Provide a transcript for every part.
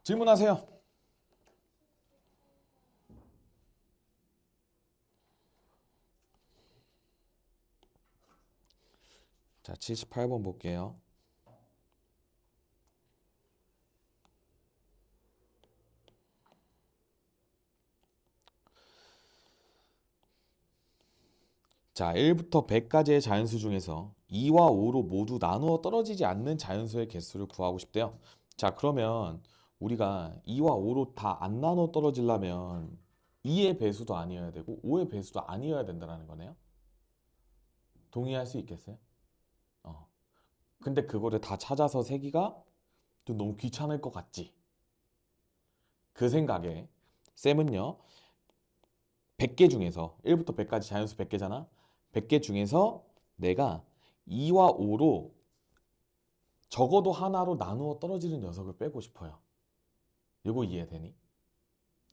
질문하세요. 자, 78번 볼게요. 자, 1부터 100까지의 자연수 중에서 2와 5로 모두 나누어 떨어지지 않는 자연수의 개수를 구하고 싶대요. 자, 그러면 우리가 2와 5로 다 안 나누어 떨어지려면 2의 배수도 아니어야 되고 5의 배수도 아니어야 된다는 거네요. 동의할 수 있겠어요? 어. 근데 그거를 다 찾아서 세기가 좀 너무 귀찮을 것 같지? 그 생각에 쌤은요, 100개 중에서 1부터 100까지 자연수 100개잖아. 100개 중에서 내가 2와 5로 적어도 하나로 나누어 떨어지는 녀석을 빼고 싶어요. 이거 이해되니?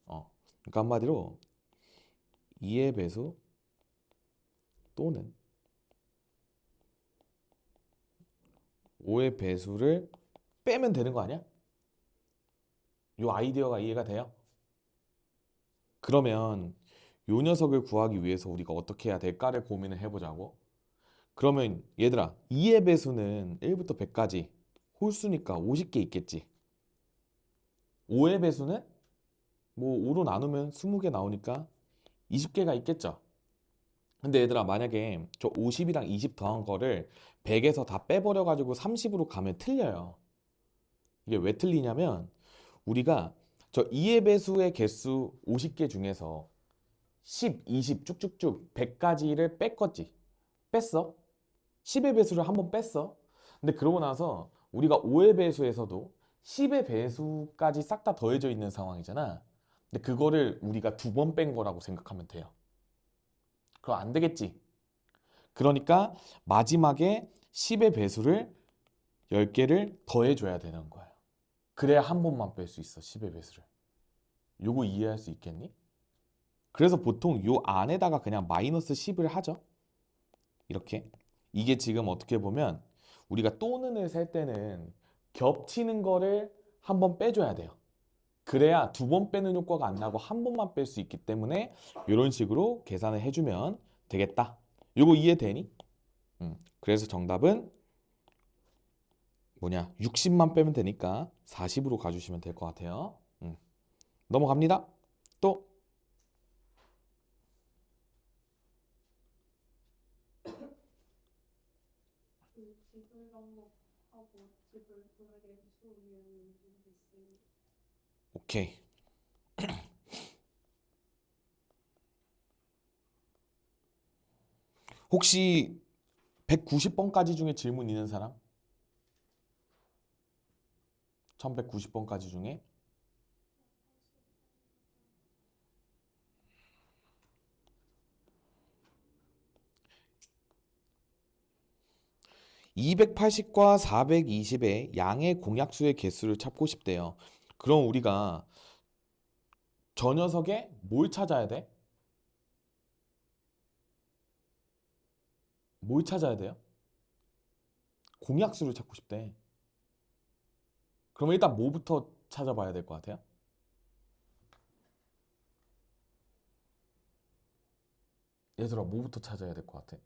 그러니까 한마디로 2의 배수 또는 5의 배수를 빼면 되는 거 아니야? 이 아이디어가 이해가 돼요? 그러면 요 녀석을 구하기 위해서 우리가 어떻게 해야 될까를 고민을 해보자고. 그러면 얘들아, 2의 배수는 1부터 100까지 홀수니까 50개 있겠지. 5의 배수는 뭐 5로 나누면 20개 나오니까 20개가 있겠죠. 근데 얘들아, 만약에 저 50이랑 20 더한 거를 100에서 다 빼버려 가지고 30으로 가면 틀려요. 이게 왜 틀리냐면 우리가 저 2의 배수의 개수 50개 중에서 10, 20 쭉쭉쭉 100까지를 뺐겠지. 뺐어. 10의 배수를 한번 뺐어. 근데 그러고 나서 우리가 5의 배수에서도 10의 배수까지 싹 다 더해져 있는 상황이잖아. 근데 그거를 우리가 두 번 뺀 거라고 생각하면 돼요. 그럼 안 되겠지. 그러니까 마지막에 10의 배수를 10개를 더해줘야 되는 거예요. 그래야 한 번만 뺄 수 있어, 10의 배수를. 요거 이해할 수 있겠니? 그래서 보통 요 안에다가 그냥 마이너스 10을 하죠. 이렇게. 이게 지금 어떻게 보면 우리가 또는을 셀 때는 겹치는 거를 한 번 빼줘야 돼요. 그래야 두 번 빼는 효과가 안 나고 한 번만 뺄 수 있기 때문에 이런 식으로 계산을 해주면 되겠다. 요거 이해되니? 그래서 정답은 뭐냐? 60만 빼면 되니까 40으로 가주시면 될 것 같아요. 넘어갑니다. 또 그 지불 방법하고 지불 금액의 수를 모르겠어요. 오케이. 혹시 190번까지 중에 질문 있는 사람? 1190번까지 중에 280과 420의 양의 공약수의 개수를 찾고 싶대요. 그럼 우리가 저 녀석의 뭘 찾아야 돼? 뭘 찾아야 돼요? 공약수를 찾고 싶대. 그러면 일단 뭐부터 찾아봐야 될 것 같아요? 얘들아, 뭐부터 찾아야 될 것 같아?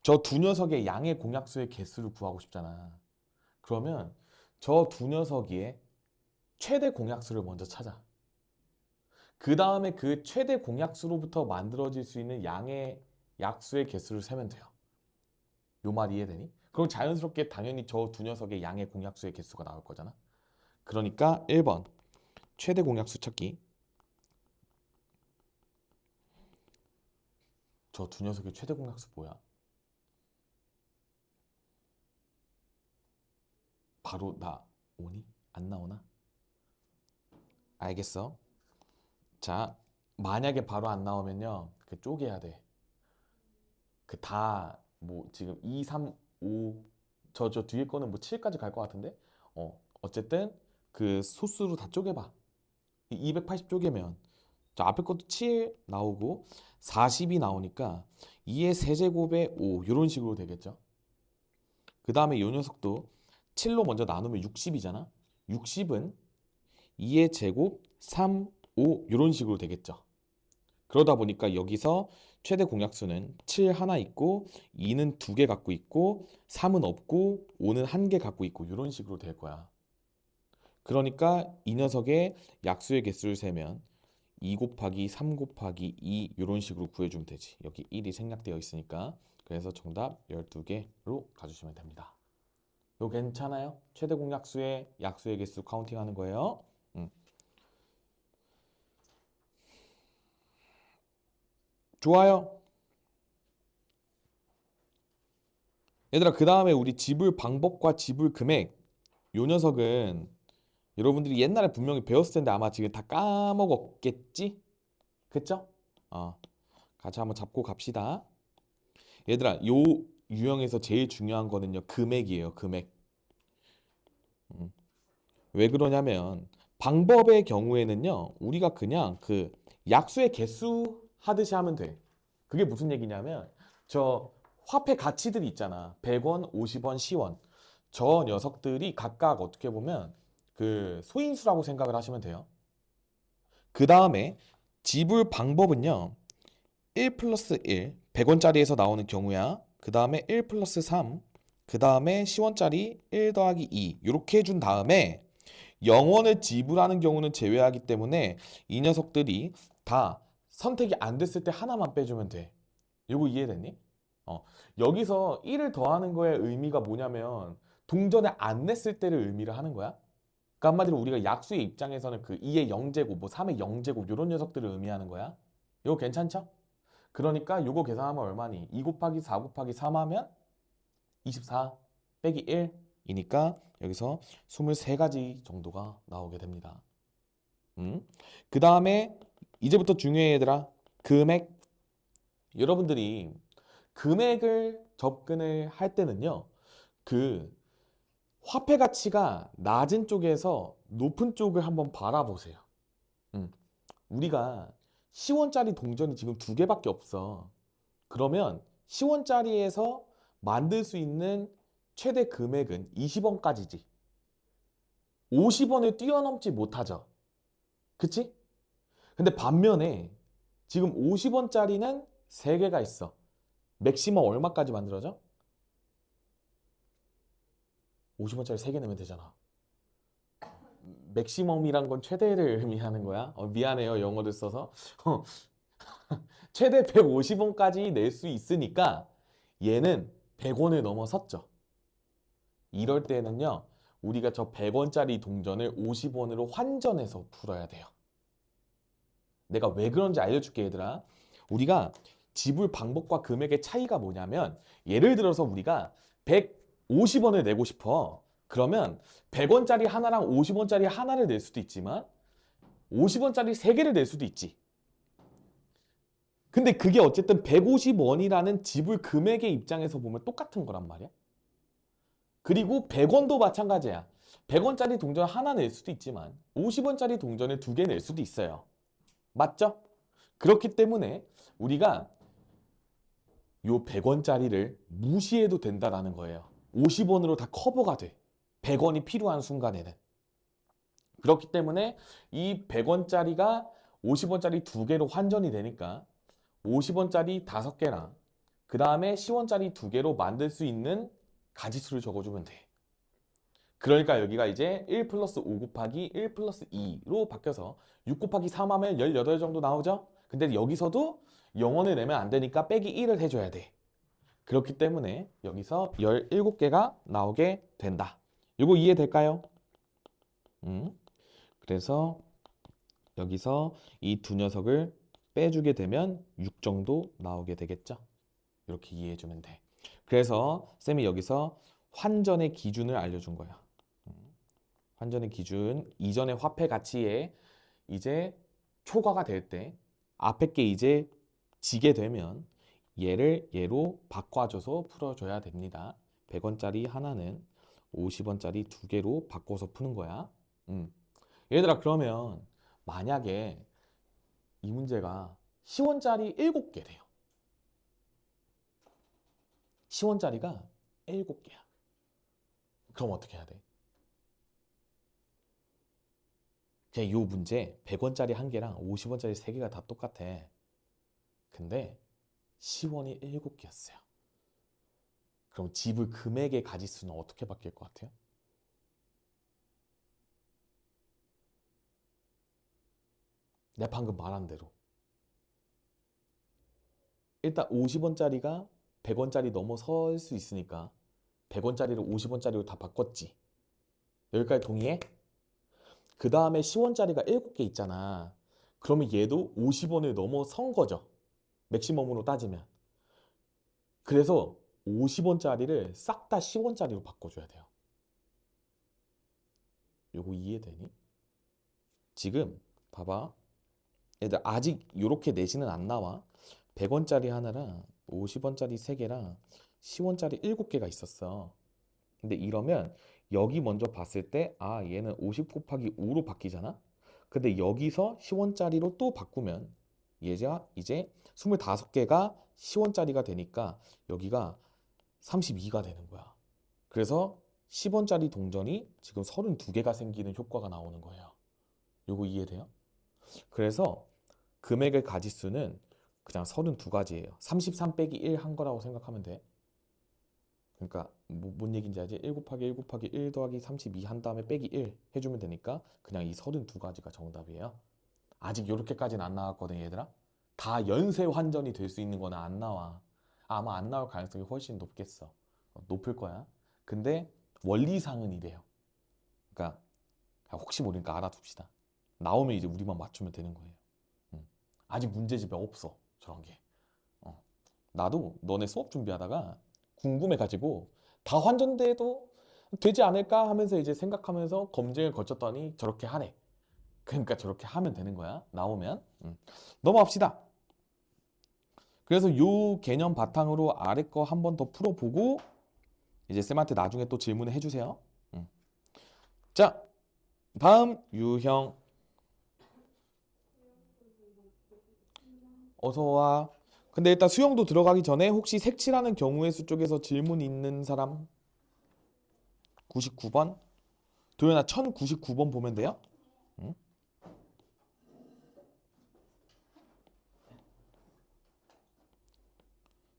저 두 녀석의 양의 공약수의 개수를 구하고 싶잖아. 그러면 저 두 녀석의 최대 공약수를 먼저 찾아. 그 다음에 그 최대 공약수로부터 만들어질 수 있는 양의 약수의 개수를 세면 돼요. 요 말 이해되니? 그럼 자연스럽게 당연히 저 두 녀석의 양의 공약수의 개수가 나올 거잖아. 그러니까 1번 최대 공약수 찾기. 저 두 녀석의 최대 공약수 뭐야? 바로 나 오니? 안 나오나? 알겠어. 자, 만약에 바로 안 나오면요. 그 쪼개야 돼. 그 다 뭐 지금 2, 3, 5 저 뒤에 거는 뭐 7까지 갈 것 같은데? 어쨌든 그 소수로 다 쪼개봐. 280 쪼개면 저 앞에 것도 7 나오고 40이 나오니까 2의 세제곱에 5 이런 식으로 되겠죠. 그 다음에 이 녀석도 7로 먼저 나누면 60이잖아. 60은 2의 제곱 3, 5 이런 식으로 되겠죠. 그러다 보니까 여기서 최대 공약수는 7 하나 있고 2는 2개 갖고 있고 3은 없고 5는 1개 갖고 있고 이런 식으로 될 거야. 그러니까 이 녀석의 약수의 개수를 세면 2 곱하기 3 곱하기 2 이런 식으로 구해주면 되지. 여기 1이 생략되어 있으니까. 그래서 정답 12개로 가주시면 됩니다. 이거 괜찮아요? 최대 공약수의 약수의 개수 카운팅하는 거예요. 좋아요. 얘들아, 그 다음에 우리 지불 방법과 지불 금액. 요 녀석은 여러분들이 옛날에 분명히 배웠을 텐데 아마 지금 다 까먹었겠지? 그쵸? 같이 한번 잡고 갑시다. 얘들아, 요 유형에서 제일 중요한 거는요, 금액이에요, 금액. 왜 그러냐면, 방법의 경우에는요, 우리가 그냥 그 약수의 개수 하듯이 하면 돼. 그게 무슨 얘기냐면, 저 화폐 가치들이 있잖아. 100원, 50원, 10원. 저 녀석들이 각각 어떻게 보면 그 소인수라고 생각을 하시면 돼요. 그 다음에 지불 방법은요, 1 플러스 1, 100원짜리에서 나오는 경우야. 그 다음에 1 플러스 3, 그 다음에 10원짜리 1 더하기 2 이렇게 해준 다음에 0원을 지불하는 경우는 제외하기 때문에 이 녀석들이 다 선택이 안 됐을 때 하나만 빼주면 돼. 이거 이해됐니? 여기서 1을 더하는 거의 의미가 뭐냐면 동전에 안 냈을 때를 의미를 하는 거야. 그러니까 한마디로 우리가 약수의 입장에서는 그 2의 0제곱, 뭐 3의 0제곱 이런 녀석들을 의미하는 거야. 이거 괜찮죠? 그러니까 요거 계산하면 얼마니? 2 곱하기 4 곱하기 3 하면 24 빼기 1이니까 여기서 23가지 정도가 나오게 됩니다. 그 다음에 이제부터 중요해 얘들아. 금액. 여러분들이 금액을 접근을 할 때는요. 그 화폐 가치가 낮은 쪽에서 높은 쪽을 한번 바라보세요. 음. 우리가 10원짜리 동전이 지금 2개밖에 없어. 그러면 10원짜리에서 만들 수 있는 최대 금액은 20원까지지. 50원을 뛰어넘지 못하죠. 그치? 근데 반면에 지금 50원짜리는 3개가 있어. 맥시멈 얼마까지 만들어져? 50원짜리 3개 내면 되잖아. 맥시멈이란 건 최대를 의미하는 거야. 미안해요. 영어를 써서. 최대 150원까지 낼 수 있으니까 얘는 100원을 넘어섰죠. 이럴 때는요, 우리가 저 100원짜리 동전을 50원으로 환전해서 풀어야 돼요. 내가 왜 그런지 알려줄게, 얘들아. 우리가 지불 방법과 금액의 차이가 뭐냐면, 예를 들어서 우리가 150원을 내고 싶어. 그러면 100원짜리 하나랑 50원짜리 하나를 낼 수도 있지만, 50원짜리 3개를 낼 수도 있지. 근데 그게 어쨌든 150원이라는 지불 금액의 입장에서 보면 똑같은 거란 말이야. 그리고 100원도 마찬가지야. 100원짜리 동전 하나 낼 수도 있지만 50원짜리 동전을 2개 낼 수도 있어요. 맞죠? 그렇기 때문에 우리가 요 100원짜리를 무시해도 된다라는 거예요. 50원으로 다 커버가 돼. 100원이 필요한 순간에는. 그렇기 때문에 이 100원짜리가 50원짜리 2개로 환전이 되니까 50원짜리 5개랑 그 다음에 10원짜리 2개로 만들 수 있는 가지수를 적어주면 돼. 그러니까 여기가 이제 1 플러스 5 곱하기 1 플러스 2로 바뀌어서 6 곱하기 3 하면 18 정도 나오죠? 근데 여기서도 0원을 내면 안 되니까 빼기 1을 해줘야 돼. 그렇기 때문에 여기서 17개가 나오게 된다. 이거 이해될까요? 그래서 여기서 이 두 녀석을 빼주게 되면 6 정도 나오게 되겠죠? 이렇게 이해해주면 돼. 그래서 쌤이 여기서 환전의 기준을 알려준 거야. 환전의 기준, 이전의 화폐 가치에 이제 초과가 될 때 앞에 게 이제 지게 되면 얘를 얘로 바꿔줘서 풀어줘야 됩니다. 100원짜리 하나는 50원짜리 2개로 바꿔서 푸는 거야. 얘들아, 그러면 만약에 이 문제가 10원짜리 7개 돼요. 10원짜리가 7개야. 그럼 어떻게 해야 돼? 그냥 요 문제 100원짜리 한 개랑 50원짜리 세 개가 다 똑같아. 근데 10원이 7개였어요. 그럼 지불 금액의 가지수는 어떻게 바뀔 것 같아요? 내가 방금 말한 대로. 일단 50원짜리가 100원짜리 넘어설 수 있으니까 100원짜리를 50원짜리로 다 바꿨지. 여기까지 동의해? 그 다음에 10원짜리가 7개 있잖아. 그러면 얘도 50원을 넘어선 거죠. 맥시멈으로 따지면. 그래서 50원짜리를 싹 다 10원짜리로 바꿔줘야 돼요. 요거 이해되니? 지금 봐봐. 얘들 아직 요렇게 내시는 안 나와. 100원짜리 하나랑 50원짜리 3개랑 10원짜리 7개가 있었어. 근데 이러면 여기 먼저 봤을 때 아 얘는 50 곱하기 5로 바뀌잖아. 근데 여기서 10원짜리로 또 바꾸면 얘가 이제 25개가 10원짜리가 되니까 여기가 32가 되는 거야. 그래서 10원짜리 동전이 지금 32개가 생기는 효과가 나오는 거예요. 요거 이해돼요? 그래서 금액의 가지수는 그냥 32가지예요. 33 빼기 1 한 거라고 생각하면 돼. 그러니까 뭔 얘기인지 알지? 1 곱하기 1 곱하기 1 더하기 32 한 다음에 빼기 1 해주면 되니까 그냥 이 32가지가 정답이에요. 아직 이렇게까지는 안 나왔거든 얘들아. 다 연쇄 환전이 될 수 있는 거는 안 나와. 아마 안 나올 가능성이 훨씬 높겠어. 높을 거야. 근데 원리상은 이래요. 그러니까 혹시 모르니까 알아둡시다. 나오면 이제 우리만 맞추면 되는 거예요. 아직 문제집에 없어 저런 게. 나도 너네 수업 준비하다가 궁금해가지고 다 환전돼도 되지 않을까 하면서 이제 생각하면서 검증을 거쳤더니 저렇게 하래. 그러니까 저렇게 하면 되는 거야. 나오면. 넘어갑시다. 그래서 요 개념 바탕으로 아래 거 한 번 더 풀어보고 이제 쌤한테 나중에 또 질문을 해주세요. 자, 다음 유형. 어서 와. 근데 일단 수영도 들어가기 전에 혹시 색칠하는 경우의 수 쪽에서 질문 있는 사람? 99번? 도현아 1099번 보면 돼요? 응?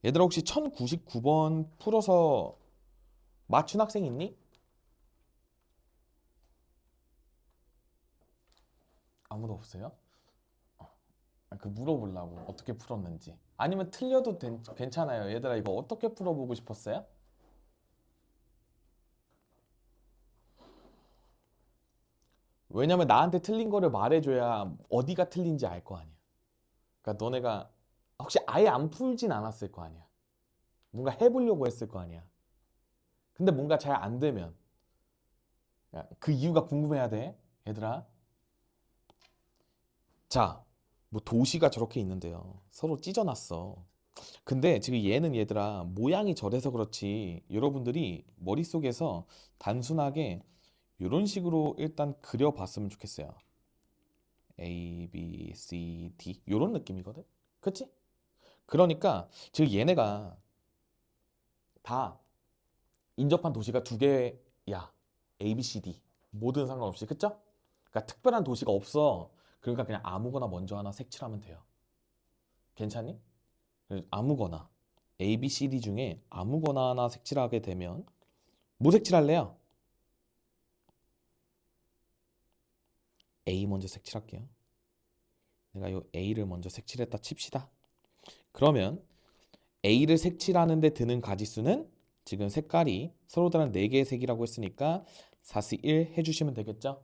얘들아 혹시 1099번 풀어서 맞춘 학생 있니? 아무도 없어요? 그 물어보려고 어떻게 풀었는지. 아니면 틀려도 괜찮아요. 얘들아 이거 어떻게 풀어보고 싶었어요? 왜냐면 나한테 틀린 거를 말해줘야 어디가 틀린지 알 거 아니야. 그러니까 너네가 혹시 아예 안 풀진 않았을 거 아니야. 뭔가 해보려고 했을 거 아니야. 근데 뭔가 잘 안 되면 그 이유가 궁금해야 돼. 얘들아. 자, 뭐 도시가 저렇게 있는데요. 서로 찢어놨어. 근데 지금 얘는 얘들아 모양이 저래서 그렇지 여러분들이 머릿속에서 단순하게 이런 식으로 일단 그려봤으면 좋겠어요. A, B, C, D 이런 느낌이거든. 그치? 그러니까 지금 얘네가 다 인접한 도시가 두 개야. A, B, C, D 뭐든 상관없이 그쵸? 그러니까 특별한 도시가 없어. 그러니까 그냥 아무거나 먼저 하나 색칠하면 돼요. 괜찮니? 아무거나 A, B, C, D 중에 아무거나 하나 색칠하게 되면 뭐 색칠할래요? A 먼저 색칠할게요. 내가 이 A를 먼저 색칠했다 칩시다. 그러면 A를 색칠하는데 드는 가지수는 지금 색깔이 서로 다른 4개의 색이라고 했으니까 4C1 해주시면 되겠죠?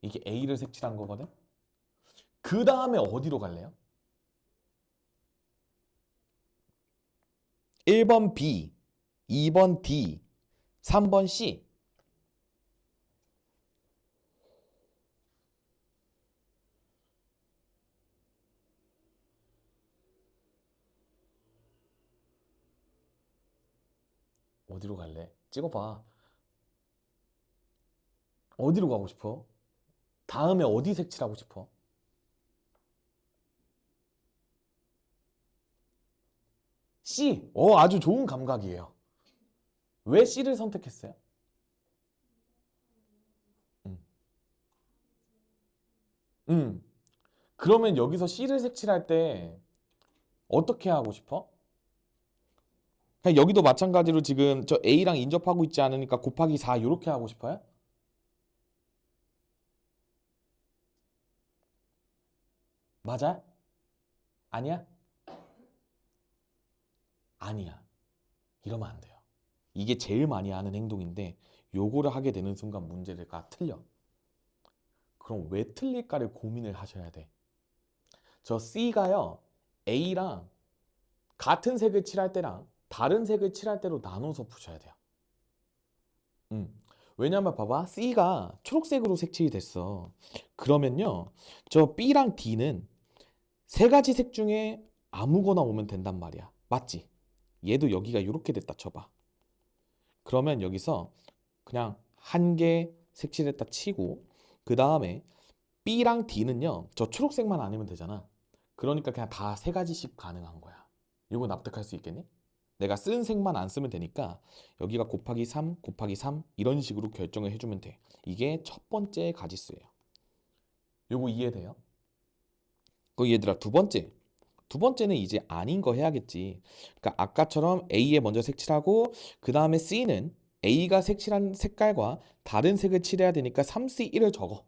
이게 A를 색칠한 거거든? 그 다음에 어디로 갈래요? 1번 B, 2번 D, 3번 C. 어디로 갈래? 찍어봐. 어디로 가고 싶어? 다음에 어디 색칠하고 싶어? C. 아주 좋은 감각이에요. 왜 C를 선택했어요? 음. 그러면 여기서 C를 색칠할 때 어떻게 하고 싶어? 그냥 여기도 마찬가지로 지금 저 A랑 인접하고 있지 않으니까 곱하기 4 이렇게 하고 싶어요? 맞아? 아니야? 아니야. 이러면 안 돼요. 이게 제일 많이 하는 행동인데 요거를 하게 되는 순간 문제가 틀려. 그럼 왜 틀릴까를 고민을 하셔야 돼. 저 C가요. A랑 같은 색을 칠할 때랑 다른 색을 칠할 때로 나눠서 푸셔야 돼요. 음. 왜냐면 봐봐. C가 초록색으로 색칠이 됐어. 그러면요. 저 B랑 D는 세 가지 색 중에 아무거나 오면 된단 말이야. 맞지? 얘도 여기가 이렇게 됐다 쳐봐. 그러면 여기서 그냥 한 개 색칠했다 치고 그 다음에 B랑 D는요. 저 초록색만 아니면 되잖아. 그러니까 그냥 다 세 가지씩 가능한 거야. 이거 납득할 수 있겠니? 내가 쓴 색만 안 쓰면 되니까 여기가 곱하기 3, 곱하기 3 이런 식으로 결정을 해주면 돼. 이게 첫 번째 가지수예요. 요거 이해돼요? 그 얘들아 두 번째. 두 번째는 이제 아닌 거 해야겠지. 그러니까 아까처럼 A에 먼저 색칠하고 그 다음에 C는 A가 색칠한 색깔과 다른 색을 칠해야 되니까 3C1을 적어.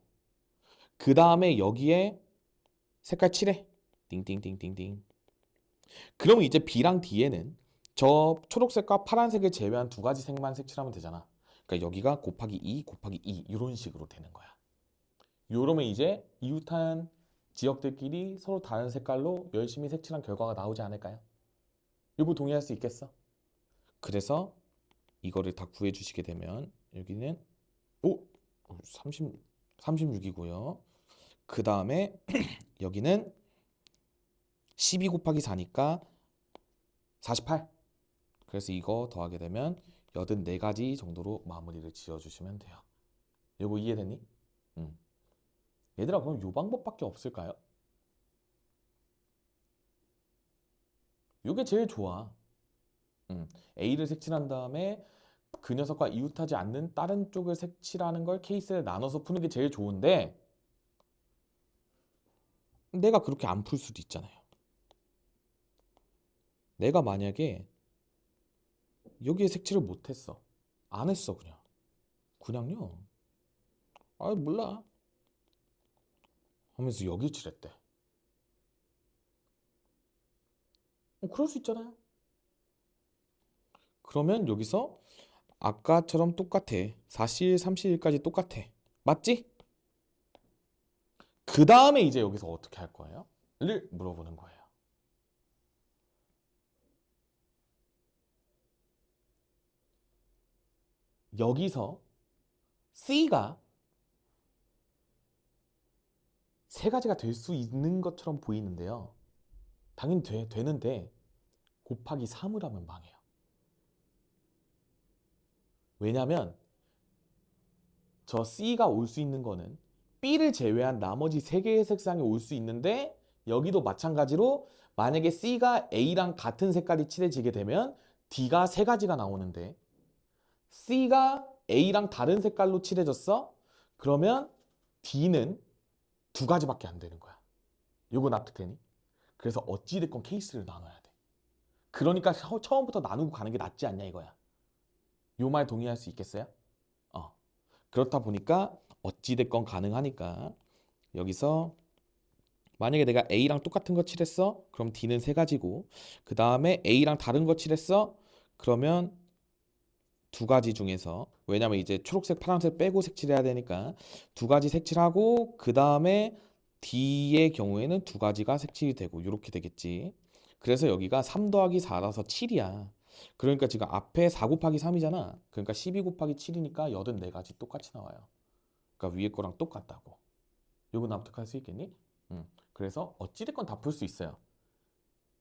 그 다음에 여기에 색깔 칠해. 띵띵띵띵띵. 그러면 이제 B랑 D에는 저 초록색과 파란색을 제외한 두 가지 색만 색칠하면 되잖아. 그러니까 여기가 곱하기 2, 곱하기 2 이런 식으로 되는 거야. 요러면 이제 이웃한 지역들끼리 서로 다른 색깔로 열심히 색칠한 결과가 나오지 않을까요? 이거 동의할 수 있겠어? 그래서 이거를 다 구해 주시게 되면 여기는 오! 36이고요. 그 다음에 여기는 12 곱하기 4니까 48. 그래서 이거 더하게 되면 84가지 정도로 마무리를 지어주시면 돼요. 이거 이해됐니? 응. 얘들아 그럼 요 방법밖에 없을까요? 요게 제일 좋아. A를 색칠한 다음에 그 녀석과 이웃하지 않는 다른 쪽을 색칠하는 걸 케이스를 나눠서 푸는 게 제일 좋은데 내가 그렇게 안 풀 수도 있잖아요. 내가 만약에 여기에 색칠을 못했어. 안 했어 그냥. 그냥요. 아 몰라. 하면서 여기 칠했대. 그럴 수 있잖아요. 그러면 여기서 아까처럼 똑같아. 4실, 3실까지 똑같아. 맞지? 그 다음에 이제 여기서 어떻게 할 거예요? 를 물어보는 거예요. 여기서 C가 세 가지가 될 수 있는 것처럼 보이는데요. 당연히 되는데 곱하기 3을 하면 망해요. 왜냐면 저 C가 올 수 있는 거는 B를 제외한 나머지 세 개의 색상이 올 수 있는데 여기도 마찬가지로 만약에 C가 A랑 같은 색깔이 칠해지게 되면 D가 세 가지가 나오는데 C가 A랑 다른 색깔로 칠해졌어? 그러면 D는 두 가지밖에 안 되는 거야. 요거 납득되니? 그래서 어찌됐건 케이스를 나눠야 돼. 그러니까 처음부터 나누고 가는 게 낫지 않냐 이거야. 요 말 동의할 수 있겠어요? 어. 그렇다 보니까 어찌됐건 가능하니까 여기서 만약에 내가 A랑 똑같은 거 칠했어? 그럼 D는 세 가지고 그 다음에 A랑 다른 거 칠했어? 그러면 두 가지 중에서 왜냐면 이제 초록색, 파란색 빼고 색칠해야 되니까 두 가지 색칠하고 그 다음에 D의 경우에는 두 가지가 색칠이 되고 이렇게 되겠지. 그래서 여기가 3 더하기 4라서 7이야. 그러니까 지금 앞에 4 곱하기 3이잖아. 그러니까 12 곱하기 7이니까 84가지 똑같이 나와요. 그러니까 위에 거랑 똑같다고. 이거 납득할 수 있겠니? 그래서 어찌됐건 다 풀 수 있어요.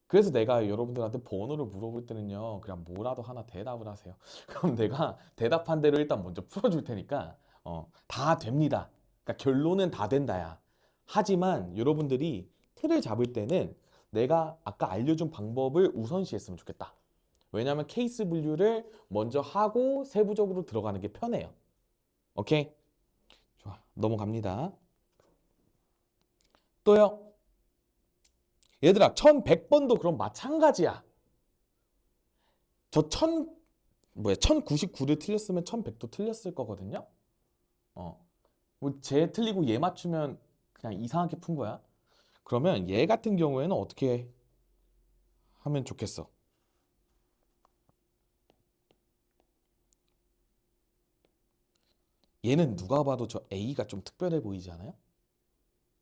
그래서 내가 여러분들한테 번호를 물어볼 때는요, 그냥 뭐라도 하나 대답을 하세요. 그럼 내가 대답한 대로 일단 먼저 풀어줄 테니까, 다 됩니다. 그러니까 결론은 다 된다야. 하지만 여러분들이 틀을 잡을 때는 내가 아까 알려준 방법을 우선시했으면 좋겠다. 왜냐하면 케이스 분류를 먼저 하고 세부적으로 들어가는 게 편해요. 오케이? 좋아. 넘어갑니다. 또요. 얘들아 1100번도 그럼 마찬가지야. 저 1099를 틀렸으면 1100도 틀렸을 거거든요. 뭐쟤 틀리고 얘 맞추면 그냥 이상하게 푼 거야. 그러면 얘 같은 경우에는 어떻게 하면 좋겠어? 얘는 누가 봐도 저 A가 좀 특별해 보이지 않아요?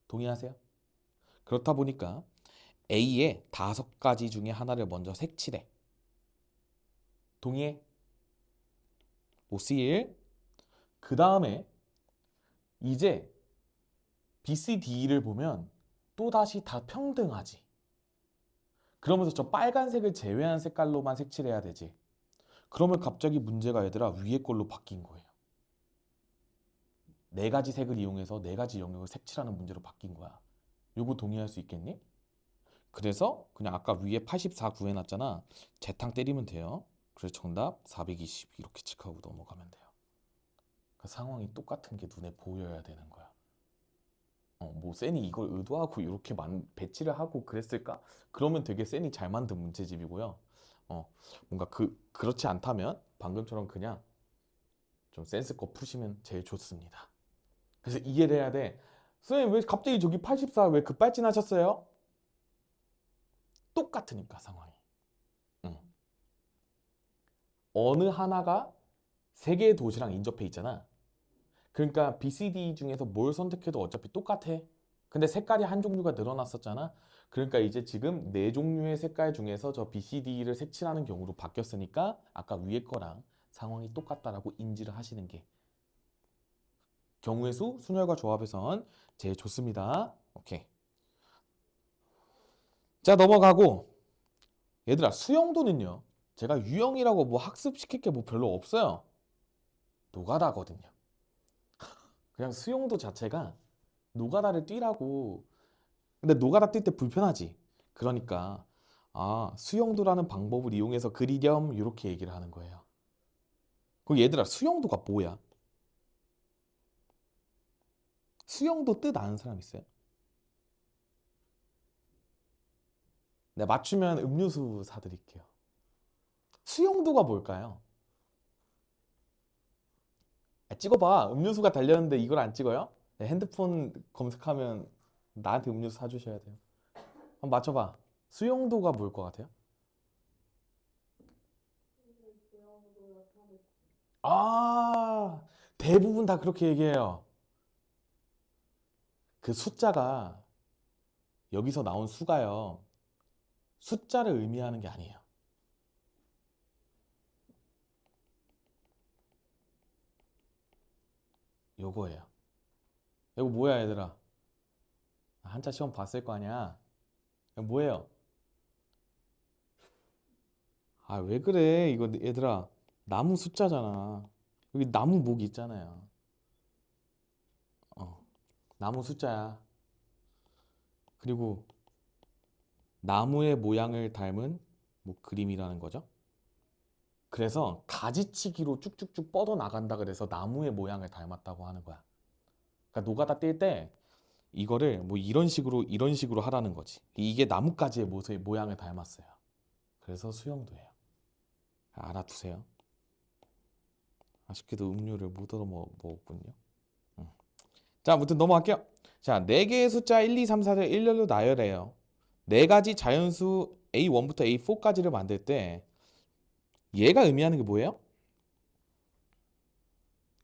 동의하세요? 그렇다 보니까 A의 5가지 중에 하나를 먼저 색칠해. 동의해? 오씨1. 그 다음에 이제 B, C, D를 보면 또다시 다 평등하지. 그러면서 저 빨간색을 제외한 색깔로만 색칠해야 되지. 그러면 갑자기 문제가 얘들아 위에 걸로 바뀐 거예요. 4가지 색을 이용해서 4가지 영역을 색칠하는 문제로 바뀐 거야. 요거 동의할 수 있겠니? 그래서 그냥 아까 위에 84 구해놨잖아. 재탕 때리면 돼요. 그래서 정답 420 이렇게 칙하고 넘어가면 돼요. 그 상황이 똑같은 게 눈에 보여야 되는 거야. 뭐 쌤이 이걸 의도하고 이렇게 배치를 하고 그랬을까? 그러면 되게 쌤이 잘 만든 문제집이고요. 뭔가 그렇지 않다면 방금처럼 그냥 좀 센스껏 푸시면 제일 좋습니다. 그래서 이해를 해야 돼. 선생님 왜 갑자기 저기 84 왜 급발진하셨어요? 똑같으니까 상황이. 응. 어느 하나가 3개의 도시랑 인접해 있잖아. 그러니까 BCD 중에서 뭘 선택해도 어차피 똑같아. 근데 색깔이 한 종류가 늘어났었잖아. 그러니까 이제 지금 4종류의 색깔 중에서 저 BCD를 색칠하는 경우로 바뀌었으니까 아까 위에 거랑 상황이 똑같다라고 인지를 하시는 게 경우의 수, 순열과 조합에선 제일 좋습니다. 오케이. 자, 넘어가고 얘들아 수영도는요. 제가 유형이라고 뭐 학습시킬 게 뭐 별로 없어요. 노가다거든요. 그냥 수영도 자체가 노가다를 뛰라고. 근데 노가다 뛸 때 불편하지. 그러니까 수영도라는 방법을 이용해서 그리렴 이렇게 얘기를 하는 거예요. 그 얘들아 수영도가 뭐야? 수영도 뜻 아는 사람 있어요? 네, 맞추면 음료수 사드릴게요. 수영도가 뭘까요? 찍어봐. 음료수가 달렸는데 이걸 안 찍어요? 네, 핸드폰 검색하면 나한테 음료수 사주셔야 돼요. 한번 맞춰봐. 수영도가 뭘 것 같아요? 아, 대부분 다 그렇게 얘기해요. 그 숫자가 여기서 나온 수가요. 숫자를 의미하는 게 아니에요. 요거예요. 이거 뭐야, 얘들아? 한자 시험 봤을 거 아니야? 이거 뭐예요? 왜 그래? 이거 얘들아. 나무 숫자잖아. 여기 나무 목 있잖아요. 어, 나무 숫자야. 그리고 나무의 모양을 닮은 뭐 그림이라는 거죠. 그래서 가지치기로 쭉쭉쭉 뻗어 나간다 그래서 나무의 모양을 닮았다고 하는 거야. 그러니까 노가다 뛸 때 이거를 뭐 이런 식으로 하라는 거지. 이게 나뭇가지의 모양을 닮았어요. 그래서 수영도예요. 알아두세요. 아쉽게도 음료를 못 얻어 먹었군요. 응. 자, 아무튼 넘어갈게요. 자, 4개의 숫자 1, 2, 3, 4를 일렬로 나열해요. 4가지 자연수 A1부터 A4까지를 만들 때 얘가 의미하는 게 뭐예요?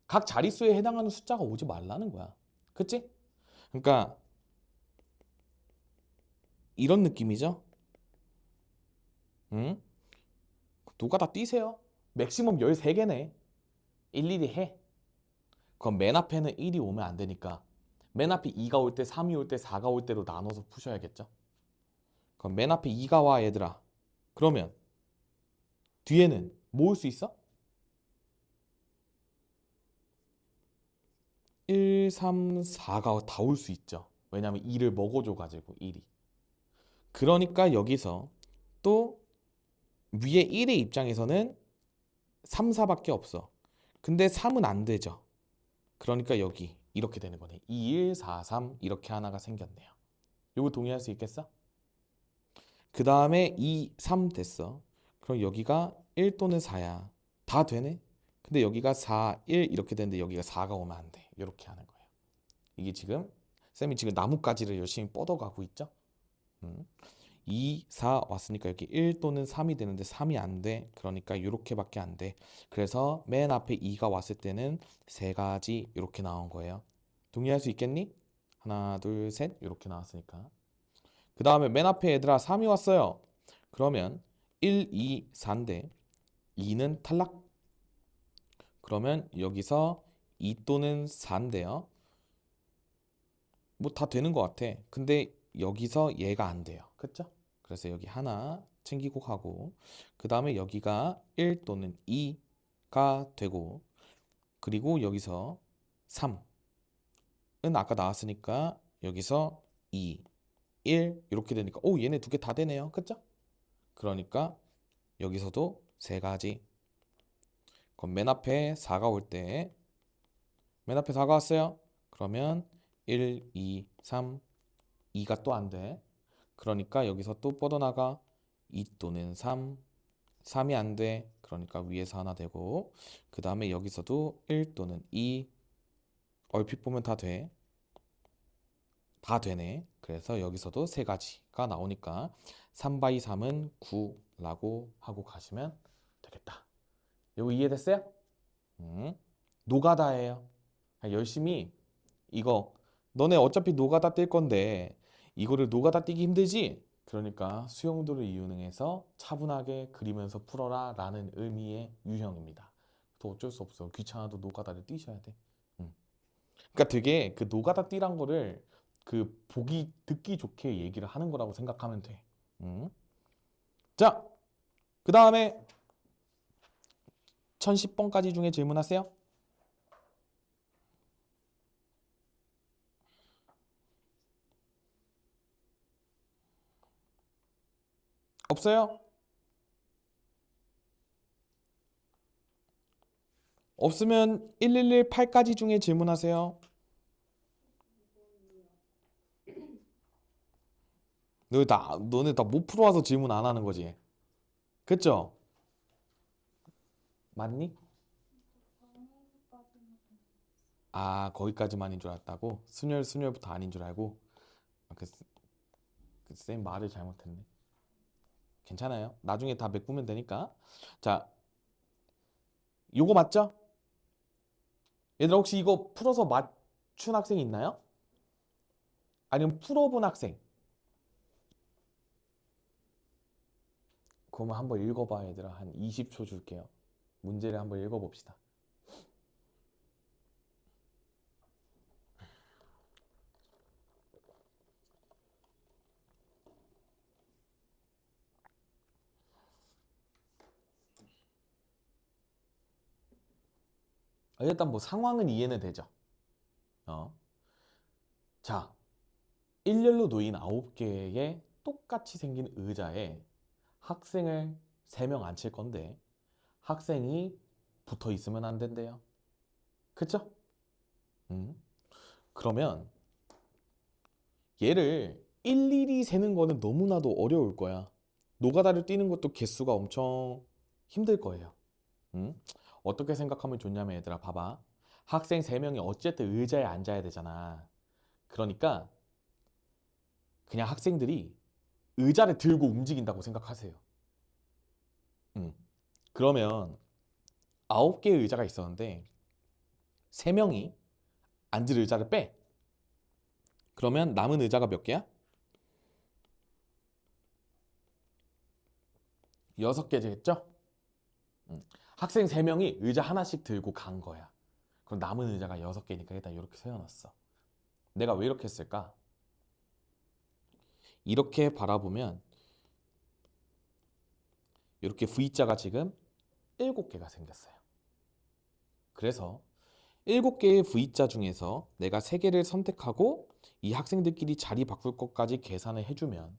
각 자릿수에 해당하는 숫자가 오지 말라는 거야. 그치? 그러니까 이런 느낌이죠? 응? 누가 다 뛰세요? 맥시멈 13개네. 일일이 해. 그럼 맨 앞에는 1이 오면 안 되니까 맨 앞에 2가 올 때, 3이 올 때, 4가 올 때로 나눠서 푸셔야겠죠? 그럼 맨 앞에 2가 와 얘들아. 그러면 뒤에는 뭐 올 수 있어? 1, 3, 4가 다 올 수 있죠. 왜냐면 2를 먹어줘가지고 1이. 그러니까 여기서 또 위에 1의 입장에서는 3, 4밖에 없어. 근데 3은 안 되죠. 그러니까 여기 이렇게 되는 거네. 2, 1, 4, 3 이렇게 하나가 생겼네요. 요거 동의할 수 있겠어? 그 다음에 2, 3 됐어. 그럼 여기가 1 또는 4야. 다 되네? 근데 여기가 4, 1 이렇게 되는데 여기가 4가 오면 안 돼. 이렇게 하는 거예요. 이게 지금 쌤이 지금 나뭇가지를 열심히 뻗어가고 있죠? 2, 4 왔으니까 여기 1 또는 3이 되는데 3이 안 돼. 그러니까 이렇게밖에 안 돼. 그래서 맨 앞에 2가 왔을 때는 세 가지 이렇게 나온 거예요. 동의할 수 있겠니? 하나, 둘, 셋 이렇게 나왔으니까. 그 다음에 맨 앞에 얘들아 3이 왔어요. 그러면 1, 2, 4인데 2는 탈락. 그러면 여기서 2 또는 4인데요. 뭐 다 되는 것 같아. 근데 여기서 얘가 안 돼요. 그쵸? 그래서 여기 하나 챙기고 가고 그 다음에 여기가 1 또는 2가 되고 그리고 여기서 3은 아까 나왔으니까 여기서 2, 1 이렇게 되니까 오 얘네 두 개 다 되네요. 그쵸? 그러니까 여기서도 세 가지. 그럼 맨 앞에 4가 올 때 맨 앞에 4가 왔어요. 그러면 1, 2, 3, 2가 또 안 돼. 그러니까 여기서 또 뻗어나가 2 또는 3, 3이 안 돼. 그러니까 위에서 하나 되고 그 다음에 여기서도 1 또는 2 얼핏 보면 다 돼. 다 되네. 그래서 여기서도 세 가지가 나오니까 3 x 3은 9라고 하고 가시면 되겠다. 이거 이해됐어요? 노가다예요. 열심히 이거 너네 어차피 노가다 뛸 건데 이거를 노가다 뛰기 힘들지? 그러니까 수용도를 이용해서 차분하게 그리면서 풀어라 라는 의미의 유형입니다. 또 어쩔 수 없어. 귀찮아도 노가다를 뛰셔야 돼. 음. 그러니까 되게 그 노가다 뛰란 거를 그 보기 듣기 좋게 얘기를 하는 거라고 생각하면 돼. 자, 그 다음에 1010번까지 중에 질문하세요. 없어요? 없으면 1118까지 중에 질문하세요. 너네 다 못 풀어와서 질문 안 하는 거지. 그쵸? 맞니? 방금까지는 아, 거기까지만인 줄 알았다고? 순열부터 아닌 줄 알고? 아, 쌤 말을 잘못했네. 괜찮아요. 나중에 다 메꾸면 되니까. 자, 요거 맞죠? 얘들아, 혹시 이거 풀어서 맞춘 학생 있나요? 아니면 풀어본 학생? 그러면 한번 읽어봐, 얘들아. 한 20초 줄게요. 문제를 한번 읽어봅시다. 일단 뭐 상황은 이해는 되죠. 어. 자, 일렬로 놓인 9개의 똑같이 생긴 의자에 학생을 3명 앉힐 건데 학생이 붙어 있으면 안 된대요. 그쵸? 음. 그러면 얘를 일일이 세는 거는 너무나도 어려울 거야. 노가다를 뛰는 것도 개수가 엄청 힘들 거예요. 음? 어떻게 생각하면 좋냐면 얘들아 봐봐. 학생 3명이 어쨌든 의자에 앉아야 되잖아. 그러니까 그냥 학생들이 의자를 들고 움직인다고 생각하세요. 음. 그러면 9개의 의자가 있었는데 3명이 앉을 의자를 빼. 그러면 남은 의자가 몇 개야? 6개겠죠? 학생 3명이 의자 하나씩 들고 간 거야. 그럼 남은 의자가 6개니까 일단 이렇게 세워놨어. 내가 왜 이렇게 했을까? 이렇게 바라보면 이렇게 V자가 지금 7개가 생겼어요. 그래서 7개의 V자 중에서 내가 3개를 선택하고 이 학생들끼리 자리 바꿀 것까지 계산을 해주면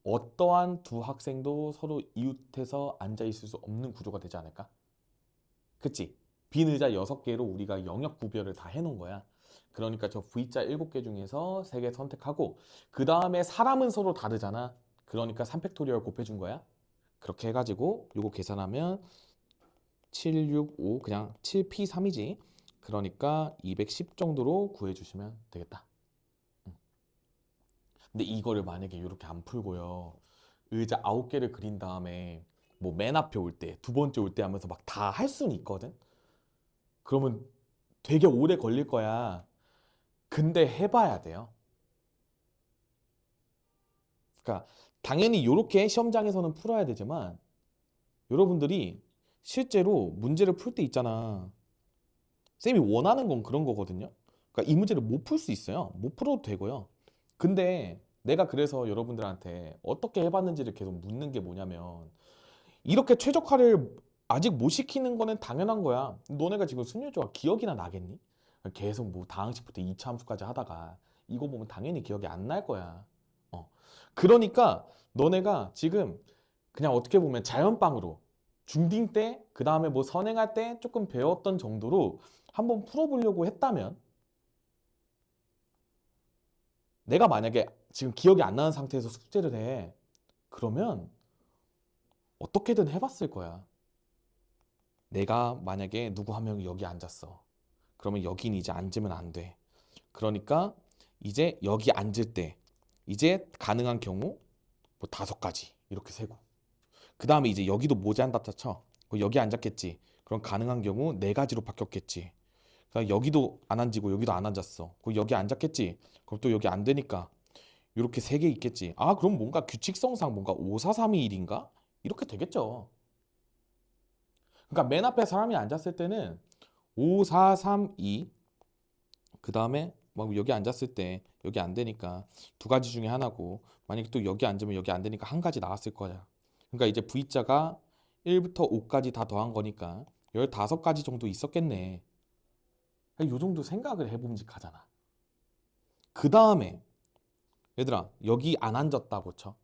어떠한 두 학생도 서로 이웃해서 앉아 있을 수 없는 구조가 되지 않을까? 그치? 빈 의자 6개로 우리가 영역 구별을 다 해놓은 거야. 그러니까 저 V자 7개 중에서 3개 선택하고 그 다음에 사람은 서로 다르잖아. 그러니까 3팩토리얼 곱해준 거야. 그렇게 해가지고 요거 계산하면 765 그냥 7P3이지. 그러니까 210 정도로 구해주시면 되겠다. 근데 이거를 만약에 이렇게 안 풀고요. 의자 9개를 그린 다음에 뭐 맨 앞에 올 때, 두 번째 올 때 하면서 막 다 할 수는 있거든. 그러면 되게 오래 걸릴 거야. 근데 해봐야 돼요. 그러니까 당연히 이렇게 시험장에서는 풀어야 되지만 여러분들이 실제로 문제를 풀 때 있잖아. 쌤이 원하는 건 그런 거거든요. 그러니까 이 문제를 못 풀 수 있어요. 못 풀어도 되고요. 근데 내가 그래서 여러분들한테 어떻게 해봤는지를 계속 묻는 게 뭐냐면 이렇게 최적화를 아직 못 시키는 거는 당연한 거야. 너네가 지금 순위조합 기억이나 나겠니? 계속 뭐 다항식부터 2차 함수까지 하다가 이거 보면 당연히 기억이 안 날 거야. 어. 그러니까 너네가 지금 그냥 어떻게 보면 자연빵으로 중딩 때, 그 다음에 뭐 선행할 때 조금 배웠던 정도로 한번 풀어보려고 했다면 내가 만약에 지금 기억이 안 나는 상태에서 숙제를 해. 그러면 어떻게든 해봤을 거야. 내가 만약에 누구 한 명이 여기 앉았어. 그러면 여긴 이제 앉으면 안 돼. 그러니까 이제 여기 앉을 때 이제 가능한 경우 뭐 5가지 이렇게 세고 그 다음에 이제 여기도 모자란다 쳐. 그럼 여기 앉았겠지. 그럼 가능한 경우 4가지로 바뀌었겠지. 그다음 여기도 안 앉고 여기도 안 앉았어. 그럼 여기 앉았겠지. 그럼 또 여기 안 되니까 이렇게 3개 있겠지. 아 그럼 뭔가 규칙성상 뭔가 5, 4, 3, 2, 1인가? 이렇게 되겠죠. 그러니까 맨 앞에 사람이 앉았을 때는 5, 4, 3, 2. 그 다음에 막 여기 앉았을 때 여기 안 되니까 2가지 중에 하나고 만약에 또 여기 앉으면 여기 안 되니까 1가지 나왔을 거야. 그러니까 이제 V자가 1부터 5까지 다 더한 거니까 15가지 정도 있었겠네. 요 정도 생각을 해봄직하잖아. 그 다음에 얘들아 여기 안 앉았다고 쳐.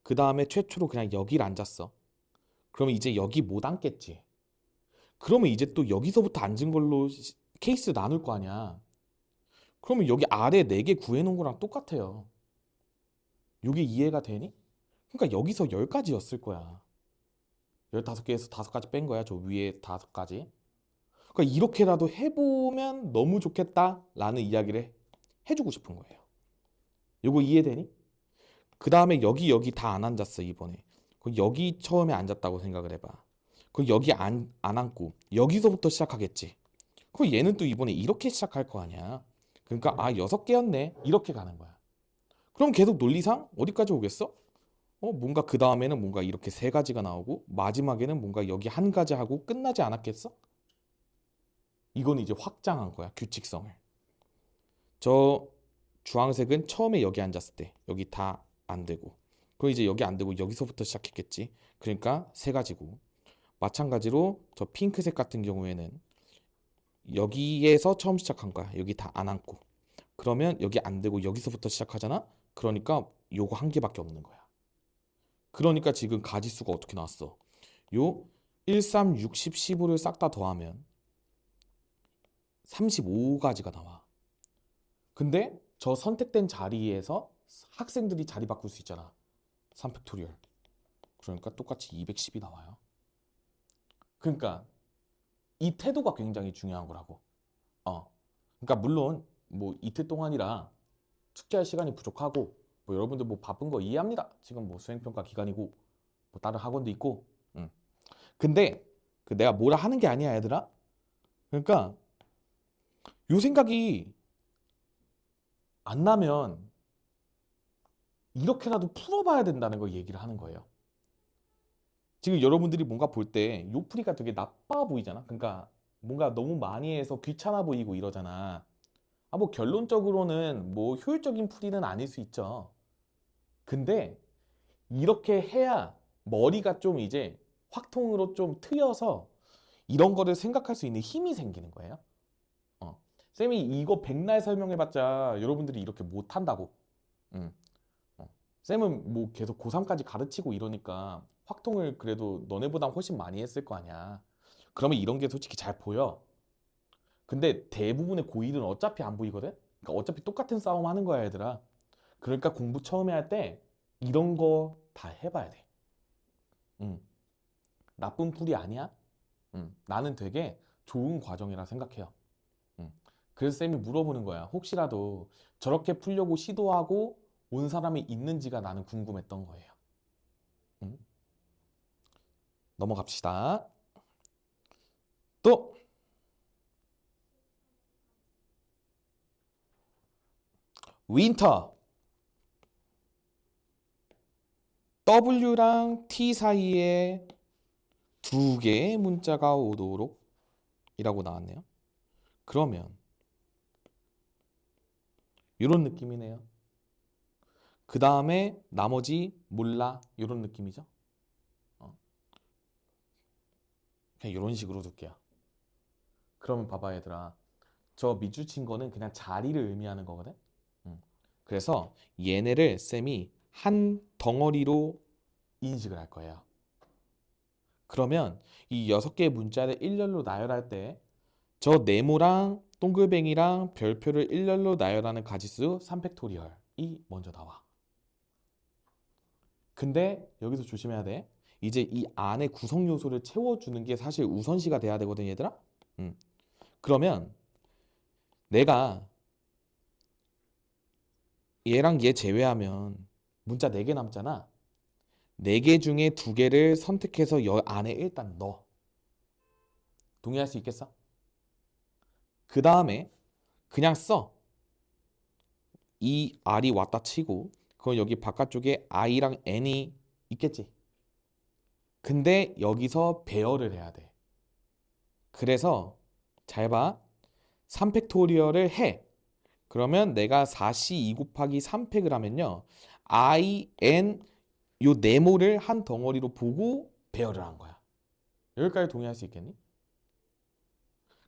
그 다음에 최초로 그냥 여기를 앉았어. 그러면 이제 여기 못 앉겠지. 그러면 이제 또 여기서부터 앉은 걸로 케이스 나눌 거 아니야. 그러면 여기 아래 4개 구해놓은 거랑 똑같아요. 이게 이해가 되니? 그러니까 여기서 10가지였을 거야. 15개에서 5가지 뺀 거야. 저 위에 5가지. 그러니까 이렇게라도 해보면 너무 좋겠다라는 이야기를 해주고 싶은 거예요. 이거 이해되니? 그 다음에 여기 다 안 앉았어 이번에. 그럼 여기 처음에 앉았다고 생각을 해봐. 그럼 여기 안 앉고 여기서부터 시작하겠지. 그럼 얘는 또 이번에 이렇게 시작할 거 아니야. 그러니까 아 6개였네 이렇게 가는 거야. 그럼 계속 논리상 어디까지 오겠어? 뭔가 그 다음에는 뭔가 이렇게 3가지가 나오고 마지막에는 뭔가 여기 1가지 하고 끝나지 않았겠어? 이건 이제 확장한 거야 규칙성을. 저 주황색은 처음에 여기 앉았을 때 여기 다 안 되고 그럼 이제 여기 안 되고 여기서부터 시작했겠지. 그러니까 3가지고 마찬가지로 저 핑크색 같은 경우에는 여기에서 처음 시작한 거야. 여기 다 안 앉고 그러면 여기 안 되고 여기서부터 시작하잖아. 그러니까 요거 1개밖에 없는 거야. 그러니까 지금 가지수가 어떻게 나왔어? 요 1, 3, 6, 10, 15를 싹 다 더하면 35가지가 나와. 근데 저 선택된 자리에서 학생들이 자리 바꿀 수 있잖아. 3팩토리얼. 그러니까 똑같이 210이 나와요. 그러니까 이 태도가 굉장히 중요한 거라고. 그러니까 물론 뭐 이틀 동안이라 숙제할 시간이 부족하고 뭐 여러분들 뭐 바쁜 거 이해합니다. 지금 뭐 수행평가 기간이고 뭐 다른 학원도 있고. 근데 그 내가 뭐라 하는 게 아니야, 얘들아. 그러니까 요 생각이 안 나면 이렇게라도 풀어봐야 된다는 걸 얘기를 하는 거예요. 지금 여러분들이 뭔가 볼 때 요풀이가 되게 나빠 보이잖아. 그러니까 뭔가 너무 많이 해서 귀찮아 보이고 이러잖아. 뭐 결론적으로는 뭐 효율적인 풀이는 아닐 수 있죠. 근데 이렇게 해야 머리가 좀 이제 확통으로 좀 트여서 이런 거를 생각할 수 있는 힘이 생기는 거예요. 쌤이 이거 백날 설명해봤자 여러분들이 이렇게 못한다고. 음. 쌤은 뭐 계속 고3까지 가르치고 이러니까 확통을 그래도 너네보다 훨씬 많이 했을 거 아니야. 그러면 이런 게 솔직히 잘 보여. 근데 대부분의 고1은 어차피 안 보이거든? 그러니까 어차피 똑같은 싸움 하는 거야, 얘들아. 그러니까 공부 처음에 할 때 이런 거 다 해봐야 돼. 응. 나쁜 풀이 아니야. 응. 나는 되게 좋은 과정이라 생각해요. 응. 그래서 쌤이 물어보는 거야. 혹시라도 저렇게 풀려고 시도하고 온 사람이 있는지가 나는 궁금했던 거예요. 응. 넘어갑시다. 또 윈터. W랑 T 사이에 두 개의 문자가 오도록 이라고 나왔네요. 그러면 이런 느낌이네요. 그 다음에 나머지 몰라 이런 느낌이죠. 어, 그냥 이런 식으로 둘게요. 그러면 봐봐 얘들아. 저 밑줄 친 거는 그냥 자리를 의미하는 거거든. 음. 그래서 얘네를 쌤이 한 덩어리로 인식을 할 거예요. 그러면 이 6개의 문자를 일렬로 나열할 때 저 네모랑 동글뱅이랑 별표를 일렬로 나열하는 가지수 3팩토리얼이 먼저 나와. 근데 여기서 조심해야 돼. 이제 이 안에 구성 요소를 채워주는 게 사실 우선시가 돼야 되거든, 얘들아. 음. 그러면 내가 얘랑 얘 제외하면 문자 4개 남잖아. 4개 중에 2개를 선택해서 여 안에 일단 넣어. 동의할 수 있겠어? 그 다음에 그냥 써. 이 R이 왔다 치고 그럼 여기 바깥쪽에 I랑 N이 있겠지. 근데 여기서 배열을 해야 돼. 그래서 잘 봐. 3팩토리얼을 해. 그러면 내가 4C 2 곱하기 3팩을 하면요. I, N 요 네모를 한 덩어리로 보고 배열을 한 거야. 여기까지 동의할 수 있겠니?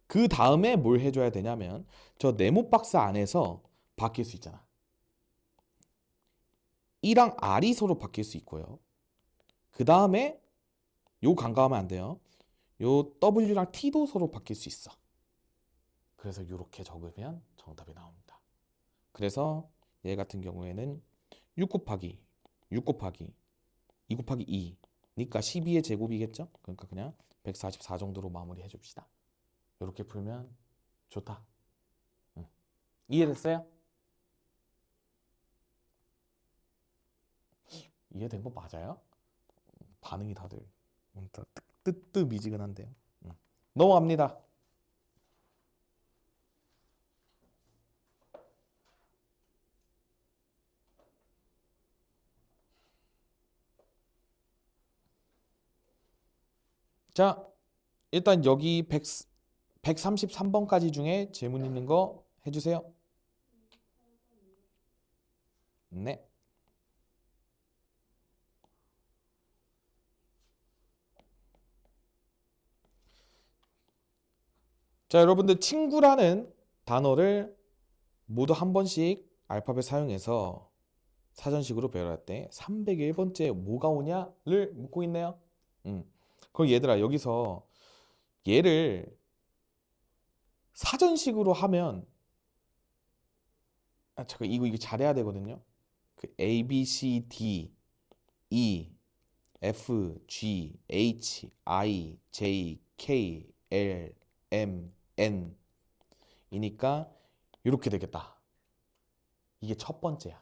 그 다음에 뭘 해줘야 되냐면 저 네모 박스 안에서 바뀔 수 있잖아. E랑 R이 서로 바뀔 수 있고요. 그 다음에 요 간과하면 안 돼요. 요 W랑 T도 서로 바뀔 수 있어. 그래서 이렇게 적으면 정답이 나옵니다. 그래서 얘 같은 경우에는 6 곱하기 6 곱하기 2 곱하기 2니까 12의 제곱이겠죠? 그러니까 그냥 144 정도로 마무리해 줍시다. 이렇게 풀면 좋다. 응. 이해됐어요? 이해된 거 맞아요? 반응이 다들 뜨뜨미지근한데요. 응. 넘어갑니다. 자, 일단 여기 133번까지 중에 질문 있는 거 해주세요. 네. 자, 여러분들 친구라는 단어를 모두 한 번씩 알파벳 사용해서 사전식으로 배열할 때 301번째 뭐가 오냐를 묻고 있네요. 그럼 얘들아 여기서 얘를 사전식으로 하면 잠깐 이거 잘해야 되거든요. 그 A, B, C, D, E, F, G, H, I, J, K, L, M, N 이니까 이렇게 되겠다. 이게 첫 번째야.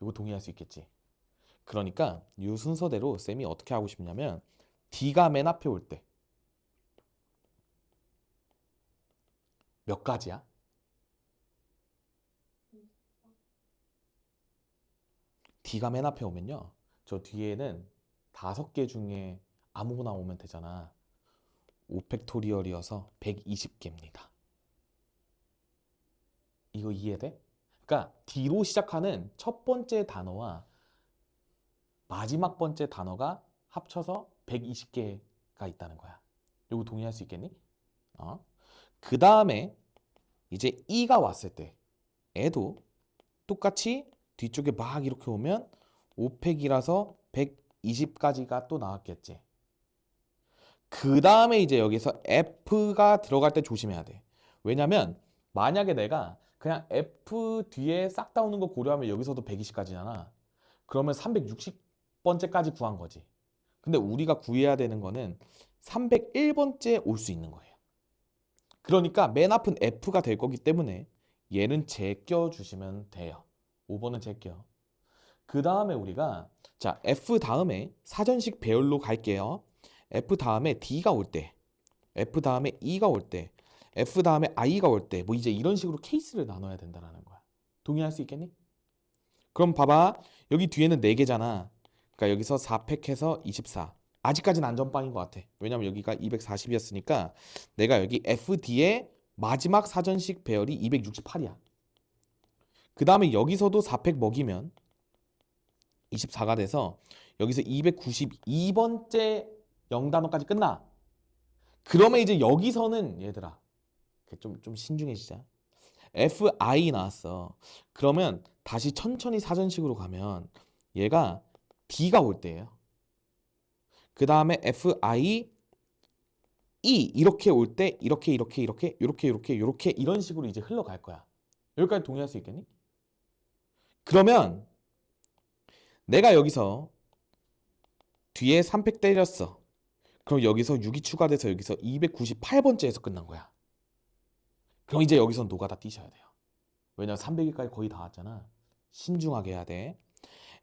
이거 동의할 수 있겠지? 그러니까 이 순서대로 쌤이 어떻게 하고 싶냐면 D가 맨 앞에 올 때 몇 가지야? D가 맨 앞에 오면요. 저 뒤에는 5개 중에 아무거나 오면 되잖아. 5팩토리얼이어서 120개입니다. 이거 이해돼? 그러니까 D로 시작하는 첫 번째 단어와 마지막 번째 단어가 합쳐서 120개가 있다는 거야. 이거 동의할 수 있겠니? 그 다음에 이제 E가 왔을 때 애도 똑같이 뒤쪽에 막 이렇게 오면 5팩이라서 120까지가 또 나왔겠지. 그 다음에 이제 여기서 F가 들어갈 때 조심해야 돼. 왜냐면 만약에 내가 그냥 F 뒤에 싹 다 오는 거 고려하면 여기서도 120까지잖아. 그러면 360번째까지 구한 거지. 근데 우리가 구해야 되는 거는 301번째 올 수 있는 거예요. 그러니까 맨 앞은 F가 될 거기 때문에 얘는 제껴 주시면 돼요. 5번은 제껴. 그 다음에 우리가 자 F 다음에 사전식 배열로 갈게요. F 다음에 D가 올 때, F 다음에 E가 올 때, F 다음에 I가 올 때, 뭐 이제 이런 식으로 케이스를 나눠야 된다는 거야. 동의할 수 있겠니? 그럼 봐봐. 여기 뒤에는 4개잖아. 그러니까 여기서 4팩해서 24. 아직까지는 안전빵인 것 같아. 왜냐면 여기가 240이었으니까 내가 여기 FD의 마지막 사전식 배열이 268이야. 그 다음에 여기서도 4팩 먹이면 24가 돼서 여기서 292번째 0단원까지 끝나. 그러면 이제 여기서는 얘들아 좀 신중해지자. FI 나왔어. 그러면 다시 천천히 사전식으로 가면 얘가 D가 올 때예요. 그 다음에 FI E 이렇게 올 때 이렇게 이런 식으로 이제 흘러갈 거야. 여기까지 동의할 수 있겠니? 그러면 내가 여기서 뒤에 3팩 때렸어. 그럼 여기서 6이 추가돼서 여기서 298번째에서 끝난 거야. 그럼 이제 여기서 노가다 뛰셔야 돼요. 왜냐면 300일까지 거의 다 왔잖아. 신중하게 해야 돼.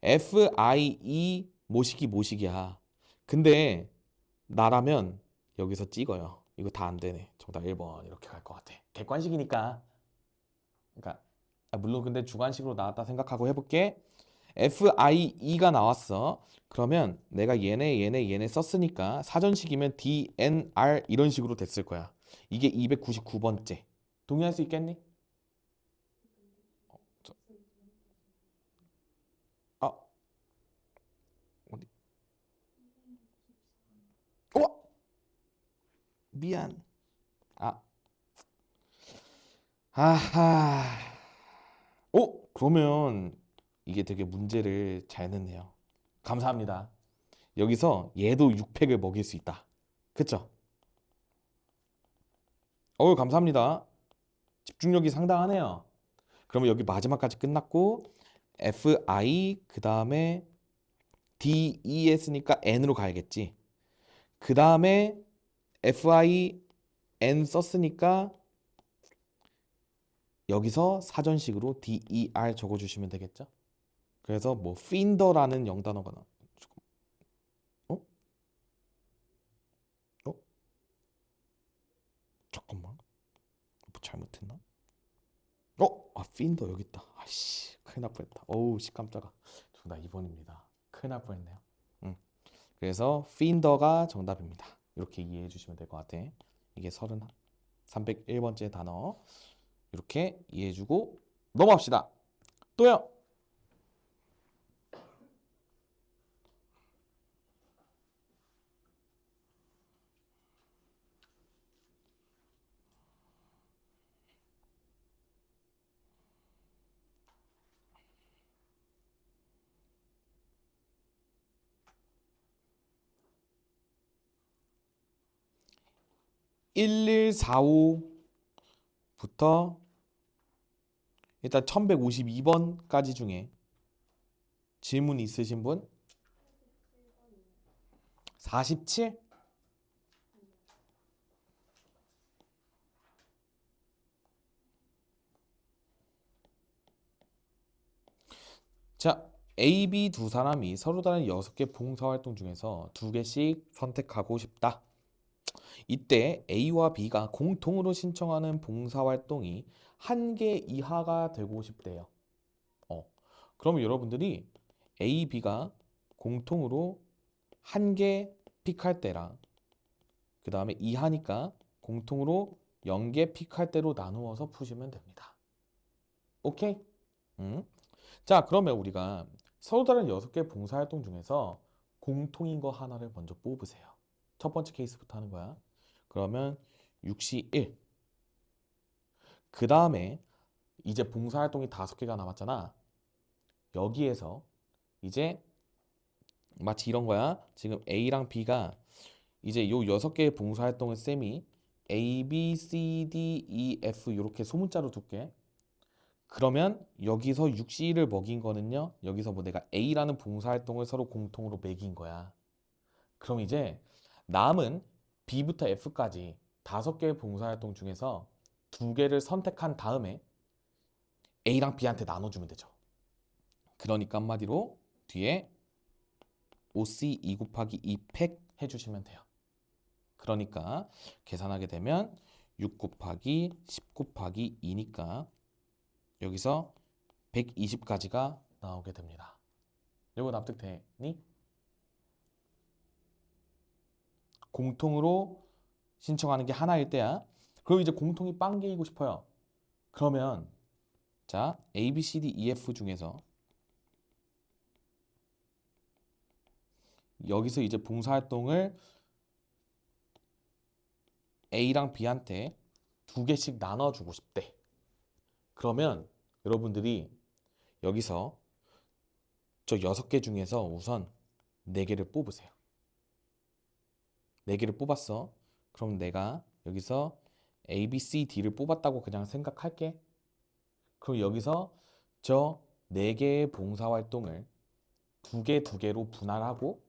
FIE 모시기야. 근데 나라면 여기서 찍어요. 이거 다 안 되네. 정답 1번 이렇게 갈 것 같아. 객관식이니까. 그러니까 물론 근데 주관식으로 나왔다 생각하고 해볼게. FIE가 나왔어. 그러면 내가 얘네 썼으니까 사전식이면 DNR 이런 식으로 됐을 거야. 이게 299번째. 동의할 수 있겠니? 저, 아, 어디? 미안. 아, 아하. 그러면 이게 되게 문제를 잘 냈네요. 감사합니다. 여기서 얘도 6팩을 먹일 수 있다. 그쵸? 감사합니다. 집중력이 상당하네요. 그러면 여기 마지막까지 끝났고 FI 그 다음에 DE 했으니까 N으로 가야겠지. 그 다음에 FI N 썼으니까 여기서 사전식으로 DER 적어주시면 되겠죠. 그래서 뭐 finder라는 영단어가 나. 어? 어? 잠깐만. 뭐 잘못했나? finder 여기 있다. 아씨, 큰일 날 뻔했다. 어우, 씨 깜짝아. 정답 2번입니다. 큰일 날 뻔했네요. 응. 그래서 finder가 정답입니다. 이렇게 이해해 주시면 될 것 같아. 이게 301번째 단어. 이렇게 이해해 주고 넘어갑시다. 또요. 1145부터 일단 1152번까지 중에 질문 있으신 분? 47? 자, A, B 두 사람이 서로 다른 6개 봉사활동 중에서 2개씩 선택하고 싶다. 이때 A와 B가 공통으로 신청하는 봉사활동이 1개 이하가 되고 싶대요. 그럼 여러분들이 A, B가 공통으로 1개 픽할 때랑 그 다음에 이하니까 공통으로 0개 픽할 때로 나누어서 푸시면 됩니다. 오케이? 자, 그러면 우리가 서로 다른 6개 봉사활동 중에서 공통인 거 하나를 먼저 뽑으세요. 첫 번째 케이스부터 하는 거야. 그러면 6시 1. 그 다음에 이제 봉사활동이 5개가 남았잖아. 여기에서 이제 마치 이런 거야. 지금 A랑 B가 이제 요 6개의 봉사활동을 쌤이 A, B, C, D, E, F 이렇게 소문자로 둘게. 그러면 여기서 6C를 먹인 거는요. 여기서 뭐 내가 A라는 봉사활동을 서로 공통으로 매긴 거야. 그럼 이제 남은 B부터 F까지 5개의 봉사활동 중에서 2개를 선택한 다음에 A랑 B한테 나눠주면 되죠. 그러니까 한마디로 뒤에 OC 2 곱하기 2팩 해주시면 돼요. 그러니까 계산하게 되면 6 곱하기 10 곱하기 2니까 여기서 120까지가 나오게 됩니다. 이거 납득되니? 공통으로 신청하는 게 하나일 때야. 그럼 이제 공통이 빵 개이고 싶어요. 그러면 자, A, B, C, D, E, F 중에서 여기서 이제 봉사활동을 A랑 B한테 2개씩 나눠주고 싶대. 그러면 여러분들이 여기서 저 6개 중에서 우선 4개를 뽑으세요. 4개를 뽑았어. 그럼 내가 여기서 A, B, C, D를 뽑았다고 그냥 생각할게. 그럼 여기서 저 4개의 봉사활동을 2개로 분할하고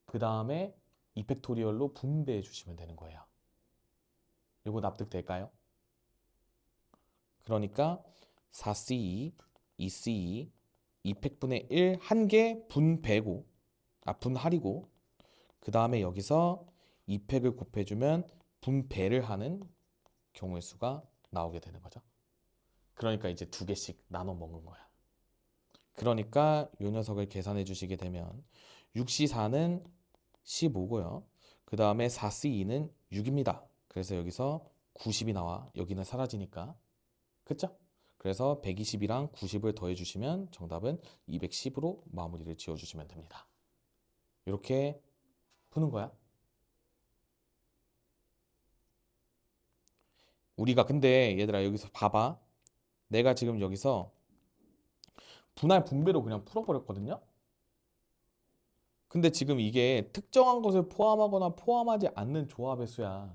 그 다음에 이펙토리얼로 분배해 주시면 되는 거예요. 이거 납득될까요? 그러니까 4C2, 2C2, 2팩분의 1, 1개 분배고, 분할이고, 그 다음에 여기서 2팩을 곱해주면 분배를 하는 경우의 수가 나오게 되는 거죠. 그러니까 이제 2개씩 나눠 먹는 거야. 그러니까 이 녀석을 계산해 주시게 되면 6C4는 15고요. 그 다음에 4C2는 6입니다. 그래서 여기서 90이 나와. 여기는 사라지니까. 그쵸? 그래서 120이랑 90을 더해주시면 정답은 210으로 마무리를 지어주시면 됩니다. 이렇게 푸는 거야. 우리가 근데 얘들아 여기서 봐봐. 내가 지금 여기서 분할 분배로 그냥 풀어버렸거든요. 근데 지금 이게 특정한 것을 포함하거나 포함하지 않는 조합의 수야.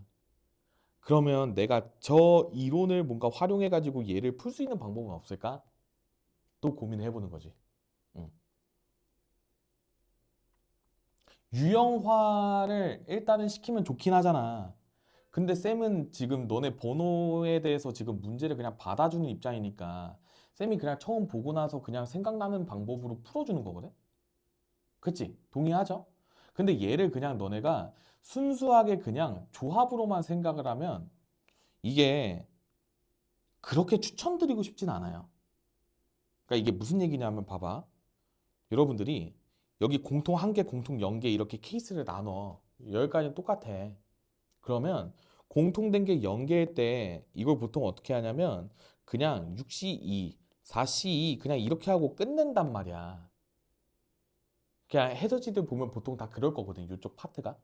그러면 내가 저 이론을 뭔가 활용해가지고 얘를 풀 수 있는 방법은 없을까? 또 고민을 해보는 거지. 응. 유형화를 일단은 시키면 좋긴 하잖아. 근데 쌤은 지금 너네 번호에 대해서 지금 문제를 그냥 받아주는 입장이니까 쌤이 그냥 처음 보고 나서 그냥 생각나는 방법으로 풀어주는 거거든? 그치? 동의하죠? 근데 얘를 그냥 너네가 순수하게 그냥 조합으로만 생각을 하면 이게 그렇게 추천드리고 싶진 않아요. 그러니까 이게 무슨 얘기냐면 봐봐. 여러분들이 여기 공통 1개, 공통 0개 이렇게 케이스를 나눠. 여기까지는 똑같아. 그러면 공통된 게 0개일 때 이걸 보통 어떻게 하냐면 그냥 6C2, 4C2 그냥 이렇게 하고 끝낸단 말이야. 그냥 해설지들 보면 보통 다 그럴 거거든. 이쪽 파트가.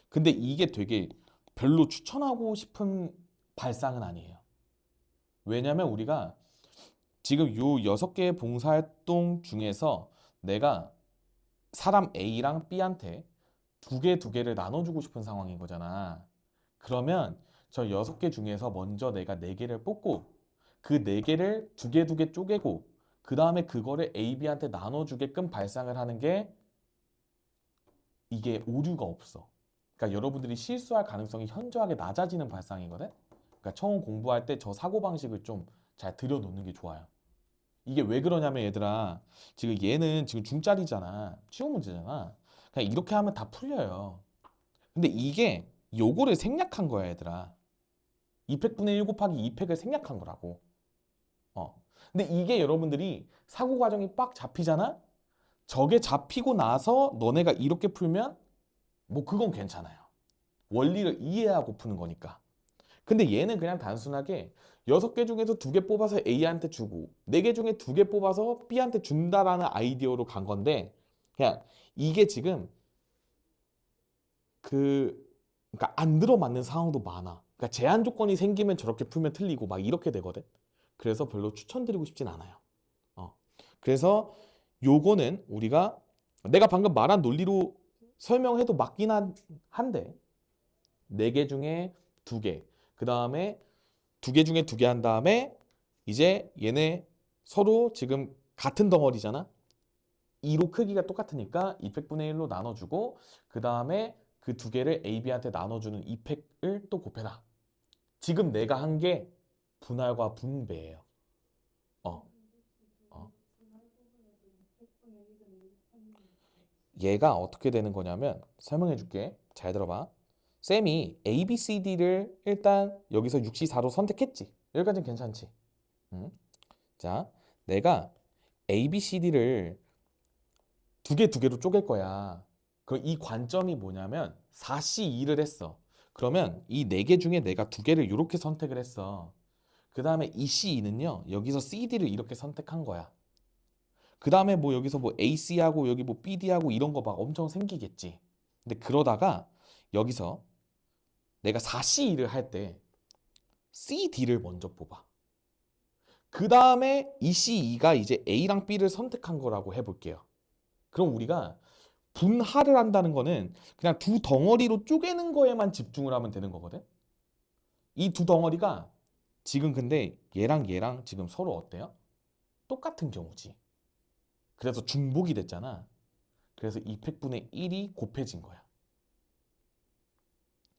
근데 이게 되게 별로 추천하고 싶은 발상은 아니에요. 왜냐면 우리가 지금 요 6개의 봉사활동 중에서 내가 사람 A랑 B한테 2개를 나눠주고 싶은 상황인 거잖아. 그러면 저 6개 중에서 먼저 내가 4개를 뽑고 그 4개를 2개 쪼개고 그 다음에 그거를 A, B한테 나눠주게끔 발상을 하는 게 이게 오류가 없어. 그러니까 여러분들이 실수할 가능성이 현저하게 낮아지는 발상이거든. 그러니까 처음 공부할 때 저 사고방식을 좀 잘 들여놓는 게 좋아요. 이게 왜 그러냐면 얘들아 지금 얘는 지금 중짜리잖아. 시험 문제잖아. 그냥 이렇게 하면 다 풀려요. 근데 이게 요거를 생략한 거야 얘들아. 2팩분의 1 곱하기 2팩을 생략한 거라고. 근데 이게 여러분들이 사고 과정이 빡 잡히잖아? 저게 잡히고 나서 너네가 이렇게 풀면 뭐 그건 괜찮아요. 원리를 이해하고 푸는 거니까. 근데 얘는 그냥 단순하게 6개 중에서 2개 뽑아서 A한테 주고 4개 중에 2개 뽑아서 B한테 준다라는 아이디어로 간 건데 그냥 이게 지금 그러니까 안 들어맞는 상황도 많아. 그러니까 제한 조건이 생기면 저렇게 풀면 틀리고 막 이렇게 되거든. 그래서 별로 추천드리고 싶진 않아요. 그래서 요거는 우리가 내가 방금 말한 논리로 설명해도 맞긴 한데 네 개 중에 두 개. 그 다음에 두 개 중에 두 개 한 다음에 이제 얘네 서로 지금 같은 덩어리잖아. 2로 크기가 똑같으니까 2팩분의 1로 나눠주고 그 다음에 그 두 개를 AB한테 나눠주는 2팩을 또 곱해라. 지금 내가 한 게 분할과 분배예요. 어, 어. 얘가 어떻게 되는 거냐면 설명해 줄게. 잘 들어봐. 쌤이 A, B, C, D를 일단 여기서 6시 4로 선택했지. 여기까지는 괜찮지. 응? 자, 내가 A, B, C, D를 두 개 두 개로 쪼갤 거야. 그럼 이 관점이 뭐냐면 4C2를 했어. 그러면 이 네 개 중에 내가 두 개를 이렇게 선택을 했어. 그 다음에 이 C2는요. 여기서 CD를 이렇게 선택한 거야. 그 다음에 뭐 여기서 뭐 AC하고 여기 뭐 BD하고 이런 거 막 엄청 생기겠지. 근데 그러다가 여기서 내가 4C2를 할 때 CD를 먼저 뽑아. 그 다음에 이 C2가 이제 A랑 B를 선택한 거라고 해볼게요. 그럼 우리가 분할을 한다는 거는 그냥 두 덩어리로 쪼개는 거에만 집중을 하면 되는 거거든. 이 두 덩어리가 지금 근데 얘랑 얘랑 지금 서로 어때요? 똑같은 경우지. 그래서 중복이 됐잖아. 그래서 2팩분의 1이 곱해진 거야.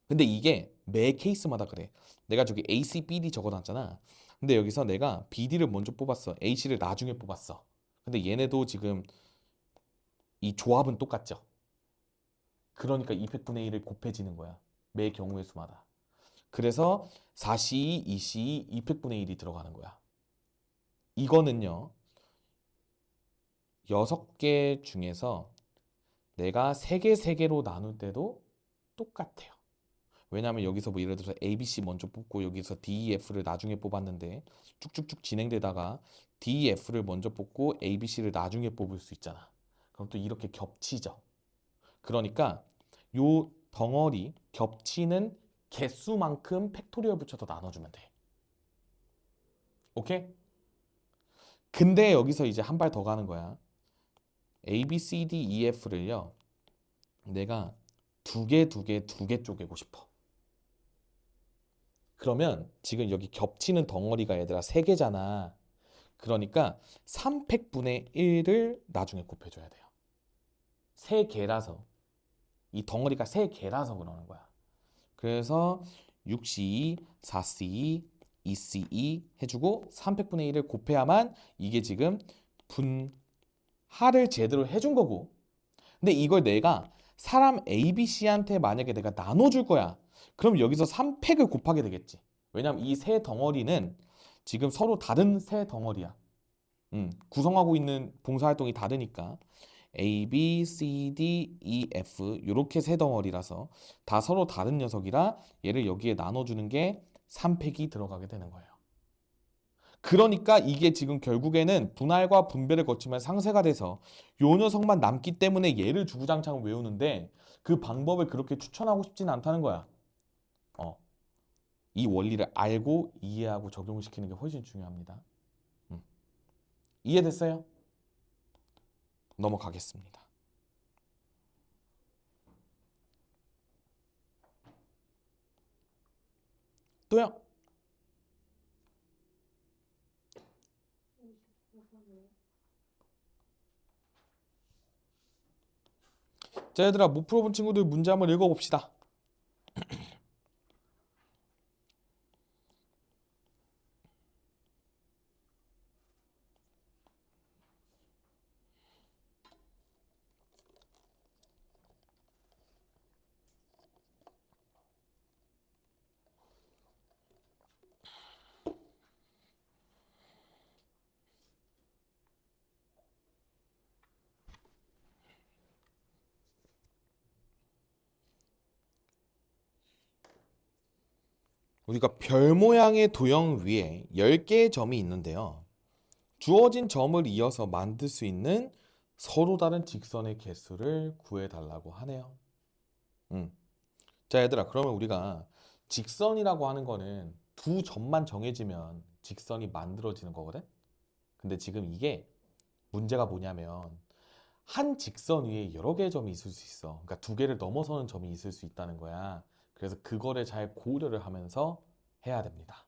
근데 이게 매 케이스마다 그래. 내가 저기 AC, BD 적어놨잖아. 근데 여기서 내가 BD를 먼저 뽑았어. AC를 나중에 뽑았어. 근데 얘네도 지금 이 조합은 똑같죠. 그러니까 2팩분의 1을 곱해지는 거야. 매 경우의 수마다. 그래서 4C, 2C, 2팩분의 1이 들어가는 거야. 이거는요. 6개 중에서 내가 3개, 3개로 나눌 때도 똑같아요. 왜냐하면 여기서 뭐 예를 들어서 A, B, C 먼저 뽑고 여기서 D, E, F를 나중에 뽑았는데 쭉쭉쭉 진행되다가 D, E, F를 먼저 뽑고 A, B, C를 나중에 뽑을 수 있잖아. 그럼 또 이렇게 겹치죠. 그러니까 요 덩어리 겹치는 개수만큼 팩토리얼 붙여서 나눠주면 돼. 오케이? 근데 여기서 이제 한 발 더 가는 거야. A, B, C, D, E, F를요. 내가 두 개, 두 개, 두 개 쪼개고 싶어. 그러면 지금 여기 겹치는 덩어리가 얘들아 세 개잖아. 그러니까 3팩분의 1을 나중에 곱해줘야 돼요. 세 개라서. 이 덩어리가 세 개라서 그러는 거야. 그래서 6C2, 4C2, 2C2 해주고 3팩분의 1을 곱해야만 이게 지금 분할을 제대로 해준 거고. 근데 이걸 내가 사람 A, B, C한테 만약에 내가 나눠줄 거야. 그럼 여기서 3팩을 곱하게 되겠지. 왜냐면 이 세 덩어리는 지금 서로 다른 세 덩어리야. 구성하고 있는 봉사활동이 다르니까. A, B, C, D, E, F 이렇게 세 덩어리라서 다 서로 다른 녀석이라 얘를 여기에 나눠주는 게 3팩이 들어가게 되는 거예요. 그러니까 이게 지금 결국에는 분할과 분배를 거치면 상쇄가 돼서 요 녀석만 남기 때문에 얘를 주구장창 외우는데 그 방법을 그렇게 추천하고 싶지는 않다는 거야. 어, 이 원리를 알고 이해하고 적용시키는 게 훨씬 중요합니다. 음. 이해됐어요? 넘어가겠습니다. 또요? 자, 얘들아, 못 풀어본 친구들 문제 한번 읽어봅시다. 우리가 별 모양의 도형 위에 10개의 점이 있는데요. 주어진 점을 이어서 만들 수 있는 서로 다른 직선의 개수를 구해달라고 하네요. 음. 자, 얘들아, 그러면 우리가 직선이라고 하는 거는 두 점만 정해지면 직선이 만들어지는 거거든? 근데 지금 이게 문제가 뭐냐면 한 직선 위에 여러 개의 점이 있을 수 있어. 그러니까 두 개를 넘어서는 점이 있을 수 있다는 거야. 그래서 그거를 잘 고려를 하면서 해야 됩니다.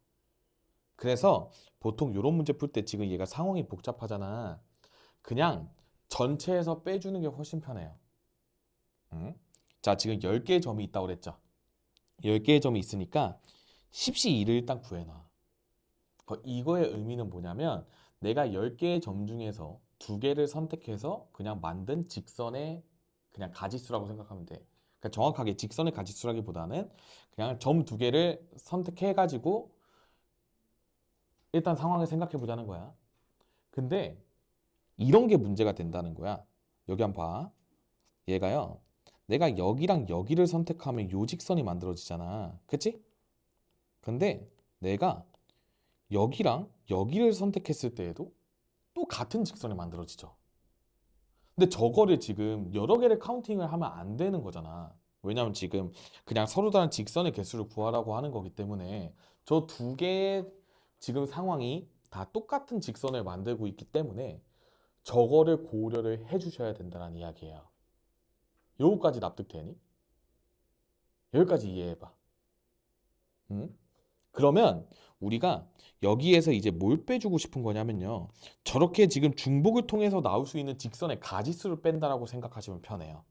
그래서 보통 이런 문제 풀 때 지금 얘가 상황이 복잡하잖아. 그냥 전체에서 빼주는 게 훨씬 편해요. 응? 자, 지금 10개의 점이 있다고 그랬죠. 10개의 점이 있으니까 10시 2를 일단 구해놔. 이거의 의미는 뭐냐면 내가 10개의 점 중에서 2개를 선택해서 그냥 만든 직선의 그냥 가지수라고 생각하면 돼. 그러니까 정확하게 직선의 가지수라기보다는 그냥 점 2개를 선택해가지고 일단 상황을 생각해 보자는 거야. 근데 이런 게 문제가 된다는 거야. 여기 한번 봐. 얘가요. 내가 여기랑 여기를 선택하면 요 직선이 만들어지잖아. 그치? 근데 내가 여기랑 여기를 선택했을 때에도 또 같은 직선이 만들어지죠. 근데 저거를 지금 여러 개를 카운팅을 하면 안 되는 거잖아. 왜냐면 지금 그냥 서로 다른 직선의 개수를 구하라고 하는 거기 때문에 저 2개의 지금 상황이 다 똑같은 직선을 만들고 있기 때문에 저거를 고려를 해 주셔야 된다는 이야기예요. 요거까지 납득되니? 여기까지 이해해봐. 응? 그러면 우리가 여기에서 이제 뭘 빼주고 싶은 거냐면요. 저렇게 지금 중복을 통해서 나올 수 있는 직선의 가지수를 뺀다라고 생각하시면 편해요.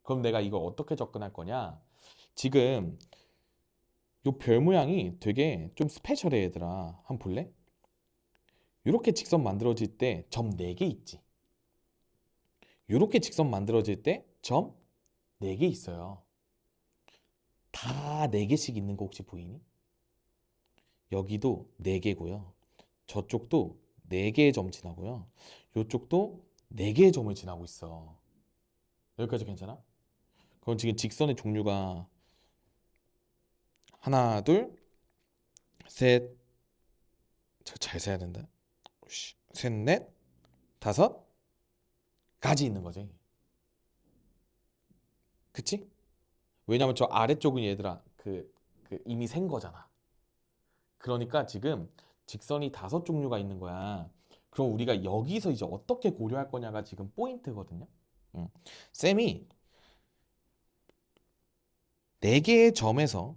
그럼 내가 이걸 어떻게 접근할 거냐? 지금 요 별 모양이 되게 좀 스페셜해 얘들아. 한번 볼래? 요렇게 직선 만들어질 때 점 4개 있지. 요렇게 직선 만들어질 때 점 4개 있어요. 다 4개씩 있는 거 혹시 보이니? 여기도 4개고요. 저쪽도 4개의 점 지나고요. 요쪽도 4개의 점을 지나고 있어. 여기까지 괜찮아? 그럼 지금 직선의 종류가 하나, 둘, 셋, 잘 세야 된다. 셋, 넷, 다섯 가지 있는 거지. 그치? 왜냐면 저 아래쪽은 얘들아 그 이미 센 거잖아. 그러니까 지금 직선이 5종류가 있는 거야. 그럼 우리가 여기서 이제 어떻게 고려할 거냐가 지금 포인트거든요. 응. 쌤이 4개의 점에서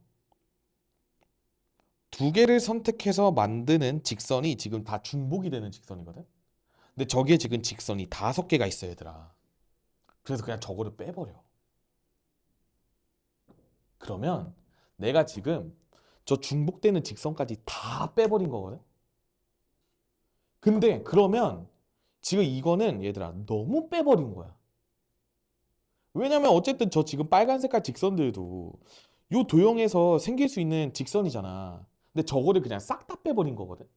2개를 선택해서 만드는 직선이 지금 다 중복이 되는 직선이거든. 근데 저기에 지금 직선이 5개가 있어 얘들아. 그래서 그냥 저거를 빼버려. 그러면 내가 지금 저 중복되는 직선까지 다 빼버린 거거든. 근데 그러면 지금 이거는 얘들아 너무 빼버린 거야. 왜냐면 어쨌든 저 지금 빨간 색깔 직선들도 요 도형에서 생길 수 있는 직선이잖아. 근데 저거를 그냥 싹 다 빼버린 거거든.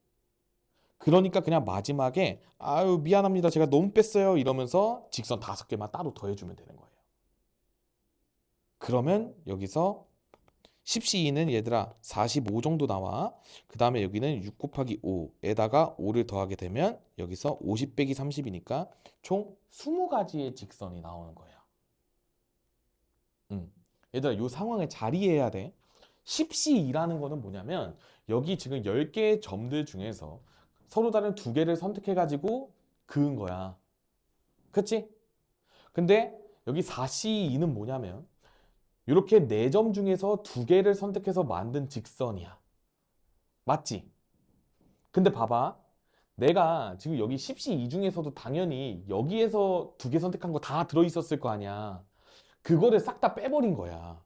그러니까 그냥 마지막에 아유 미안합니다 제가 너무 뺐어요 이러면서 직선 5개만 따로 더해주면 되는 거예요. 그러면 여기서 10C2는 얘들아 45 정도 나와. 그 다음에 여기는 6 곱하기 5에다가 5를 더하게 되면 여기서 50 빼기 30이니까 총 20가지의 직선이 나오는 거예요. 얘들아 이 상황을 잘 이해해야 돼. 10C2라는 거는 뭐냐면 여기 지금 10개의 점들 중에서 서로 다른 2개를 선택해가지고 그은 거야. 그치? 근데 여기 4C2는 뭐냐면 이렇게 4점 중에서 2개를 선택해서 만든 직선이야. 맞지? 근데 봐봐. 내가 지금 여기 10C2 중에서도 당연히 여기에서 2개 선택한 거 다 들어있었을 거 아니야. 그거를 싹 다 빼버린 거야.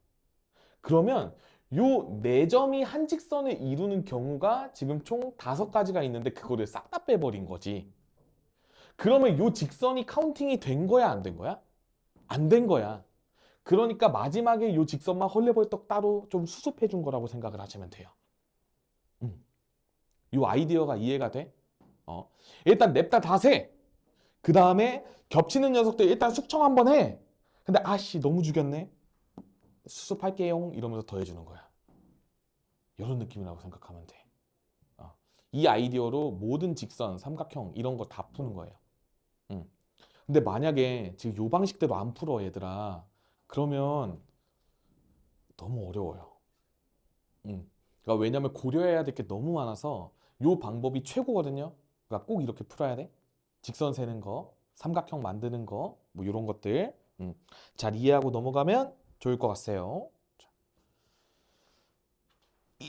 그러면 요 4점이 한 직선을 이루는 경우가 지금 총 5가지가 있는데 그거를 싹 다 빼버린 거지. 그러면 요 직선이 카운팅이 된 거야, 안 된 거야? 안 된 거야. 그러니까 마지막에 요 직선만 헐레벌떡 따로 좀 수습해 준 거라고 생각을 하시면 돼요. 요 아이디어가 이해가 돼? 일단 냅다 다 세. 그 다음에 겹치는 녀석들 일단 숙청 한번 해. 근데 아씨 너무 죽였네. 수습할게요. 이러면서 더해주는 거야. 이런 느낌이라고 생각하면 돼. 이 아이디어로 모든 직선, 삼각형 이런 거 다 푸는 거예요. 음. 근데 만약에 지금 요 방식대로 안 풀어 얘들아. 그러면 너무 어려워요. 그러니까 왜냐면 고려해야 될 게 너무 많아서 요 방법이 최고거든요. 그러니까 꼭 이렇게 풀어야 돼. 직선 세는 거, 삼각형 만드는 거, 뭐 이런 것들 잘 이해하고 넘어가면 좋을 것 같아요.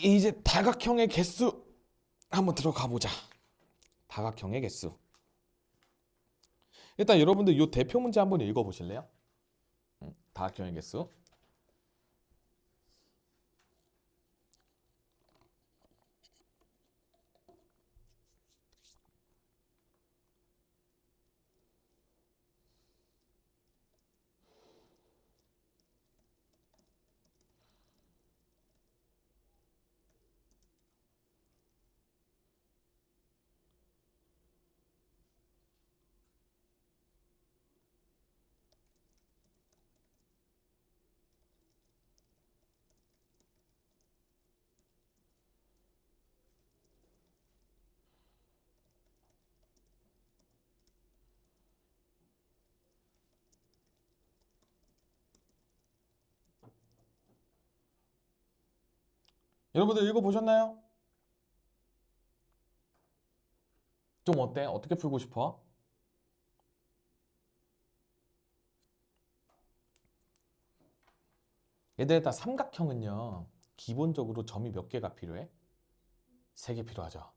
이제 다각형의 개수 한번 들어가 보자. 다각형의 개수. 일단 여러분들 이 대표 문제 한번 읽어 보실래요? 다각형의 개수. 여러분들 읽어 보셨나요? 좀 어때? 어떻게 풀고 싶어? 얘들 일단 삼각형은요. 기본적으로 점이 몇 개가 필요해? 3개 필요하죠.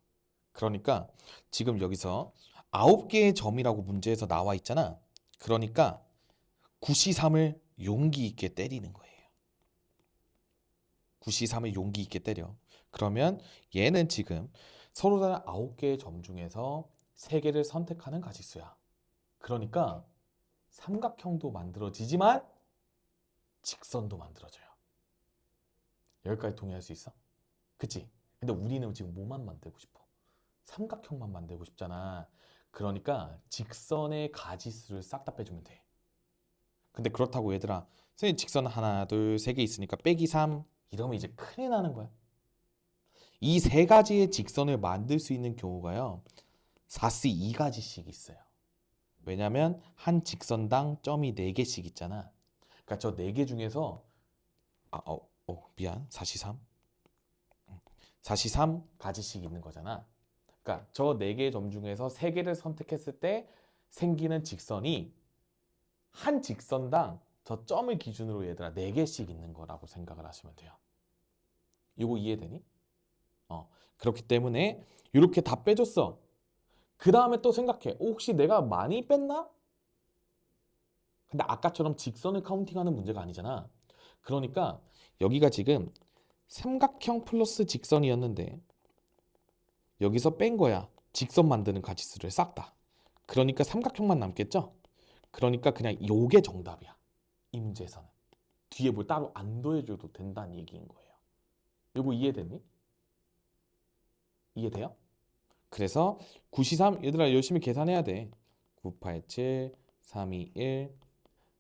그러니까 지금 여기서 9개의 점이라고 문제에서 나와 있잖아. 그러니까 9C3을 용기 있게 때리는 거예요. 9C3을 용기 있게 때려. 그러면 얘는 지금 서로 다른 9개의 점 중에서 3개를 선택하는 가지수야. 그러니까 삼각형도 만들어지지만 직선도 만들어져요. 여기까지 동의할 수 있어? 그치? 근데 우리는 지금 뭐만 만들고 싶어? 삼각형만 만들고 싶잖아. 그러니까 직선의 가지수를 싹 다 빼주면 돼. 근데 그렇다고 얘들아, 선생님 직선 하나, 둘, 세 개 있으니까 빼기 3 이러면 이제 큰일 나는 거야. 이 세 가지의 직선을 만들 수 있는 경우가요. 4C 2가지씩 있어요. 왜냐면 한 직선당 점이 4개씩 있잖아. 그러니까 저 4개 중에서 미안. 4C 3. 4C 3가지씩 있는 거잖아. 그러니까 저 4개의 점 중에서 3개를 선택했을 때 생기는 직선이 한 직선당 저 점을 기준으로 얘들아 4개씩 있는 거라고 생각을 하시면 돼요. 이거 이해되니? 그렇기 때문에 이렇게 다 빼줬어. 그 다음에 또 생각해. 혹시 내가 많이 뺐나? 근데 아까처럼 직선을 카운팅하는 문제가 아니잖아. 그러니까 여기가 지금 삼각형 플러스 직선이었는데 여기서 뺀 거야. 직선 만드는 가지수를 싹 다. 그러니까 삼각형만 남겠죠? 그러니까 그냥 요게 정답이야. 이 문제에서는. 뒤에 뭘 따로 안 더해줘도 된다는 얘기인 거예요. 요거 이해됐니? 이해돼요? 그래서 9C3 얘들아 열심히 계산해야 돼. 987, 321,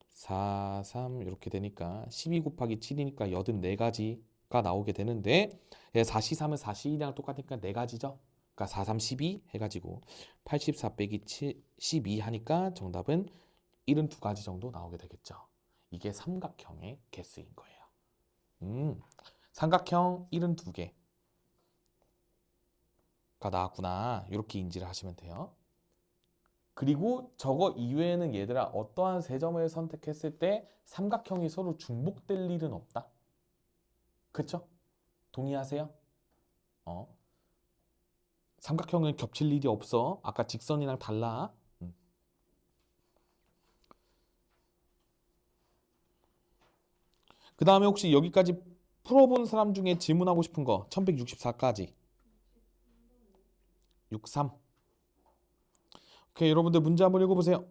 43 이렇게 되니까 12 곱하기 7이니까 84가지가 나오게 되는데 4C3은 4C2랑 똑같으니까 4가지죠. 그러니까 4, 3, 12 해가지고 84 빼기 12 하니까 정답은 72가지 정도 나오게 되겠죠. 이게 삼각형의 개수인 거예요. 삼각형 72개가 나왔구나. 이렇게 인지를 하시면 돼요. 그리고 저거 이외에는 얘들아 어떠한 세 점을 선택했을 때 삼각형이 서로 중복될 일은 없다. 그쵸? 동의하세요? 어. 삼각형은 겹칠 일이 없어. 아까 직선이랑 달라. 그 다음에 혹시 여기까지 풀어본 사람 중에 질문하고 싶은 거 1164까지 63. 오케이 여러분들 문제 한번 읽어보세요.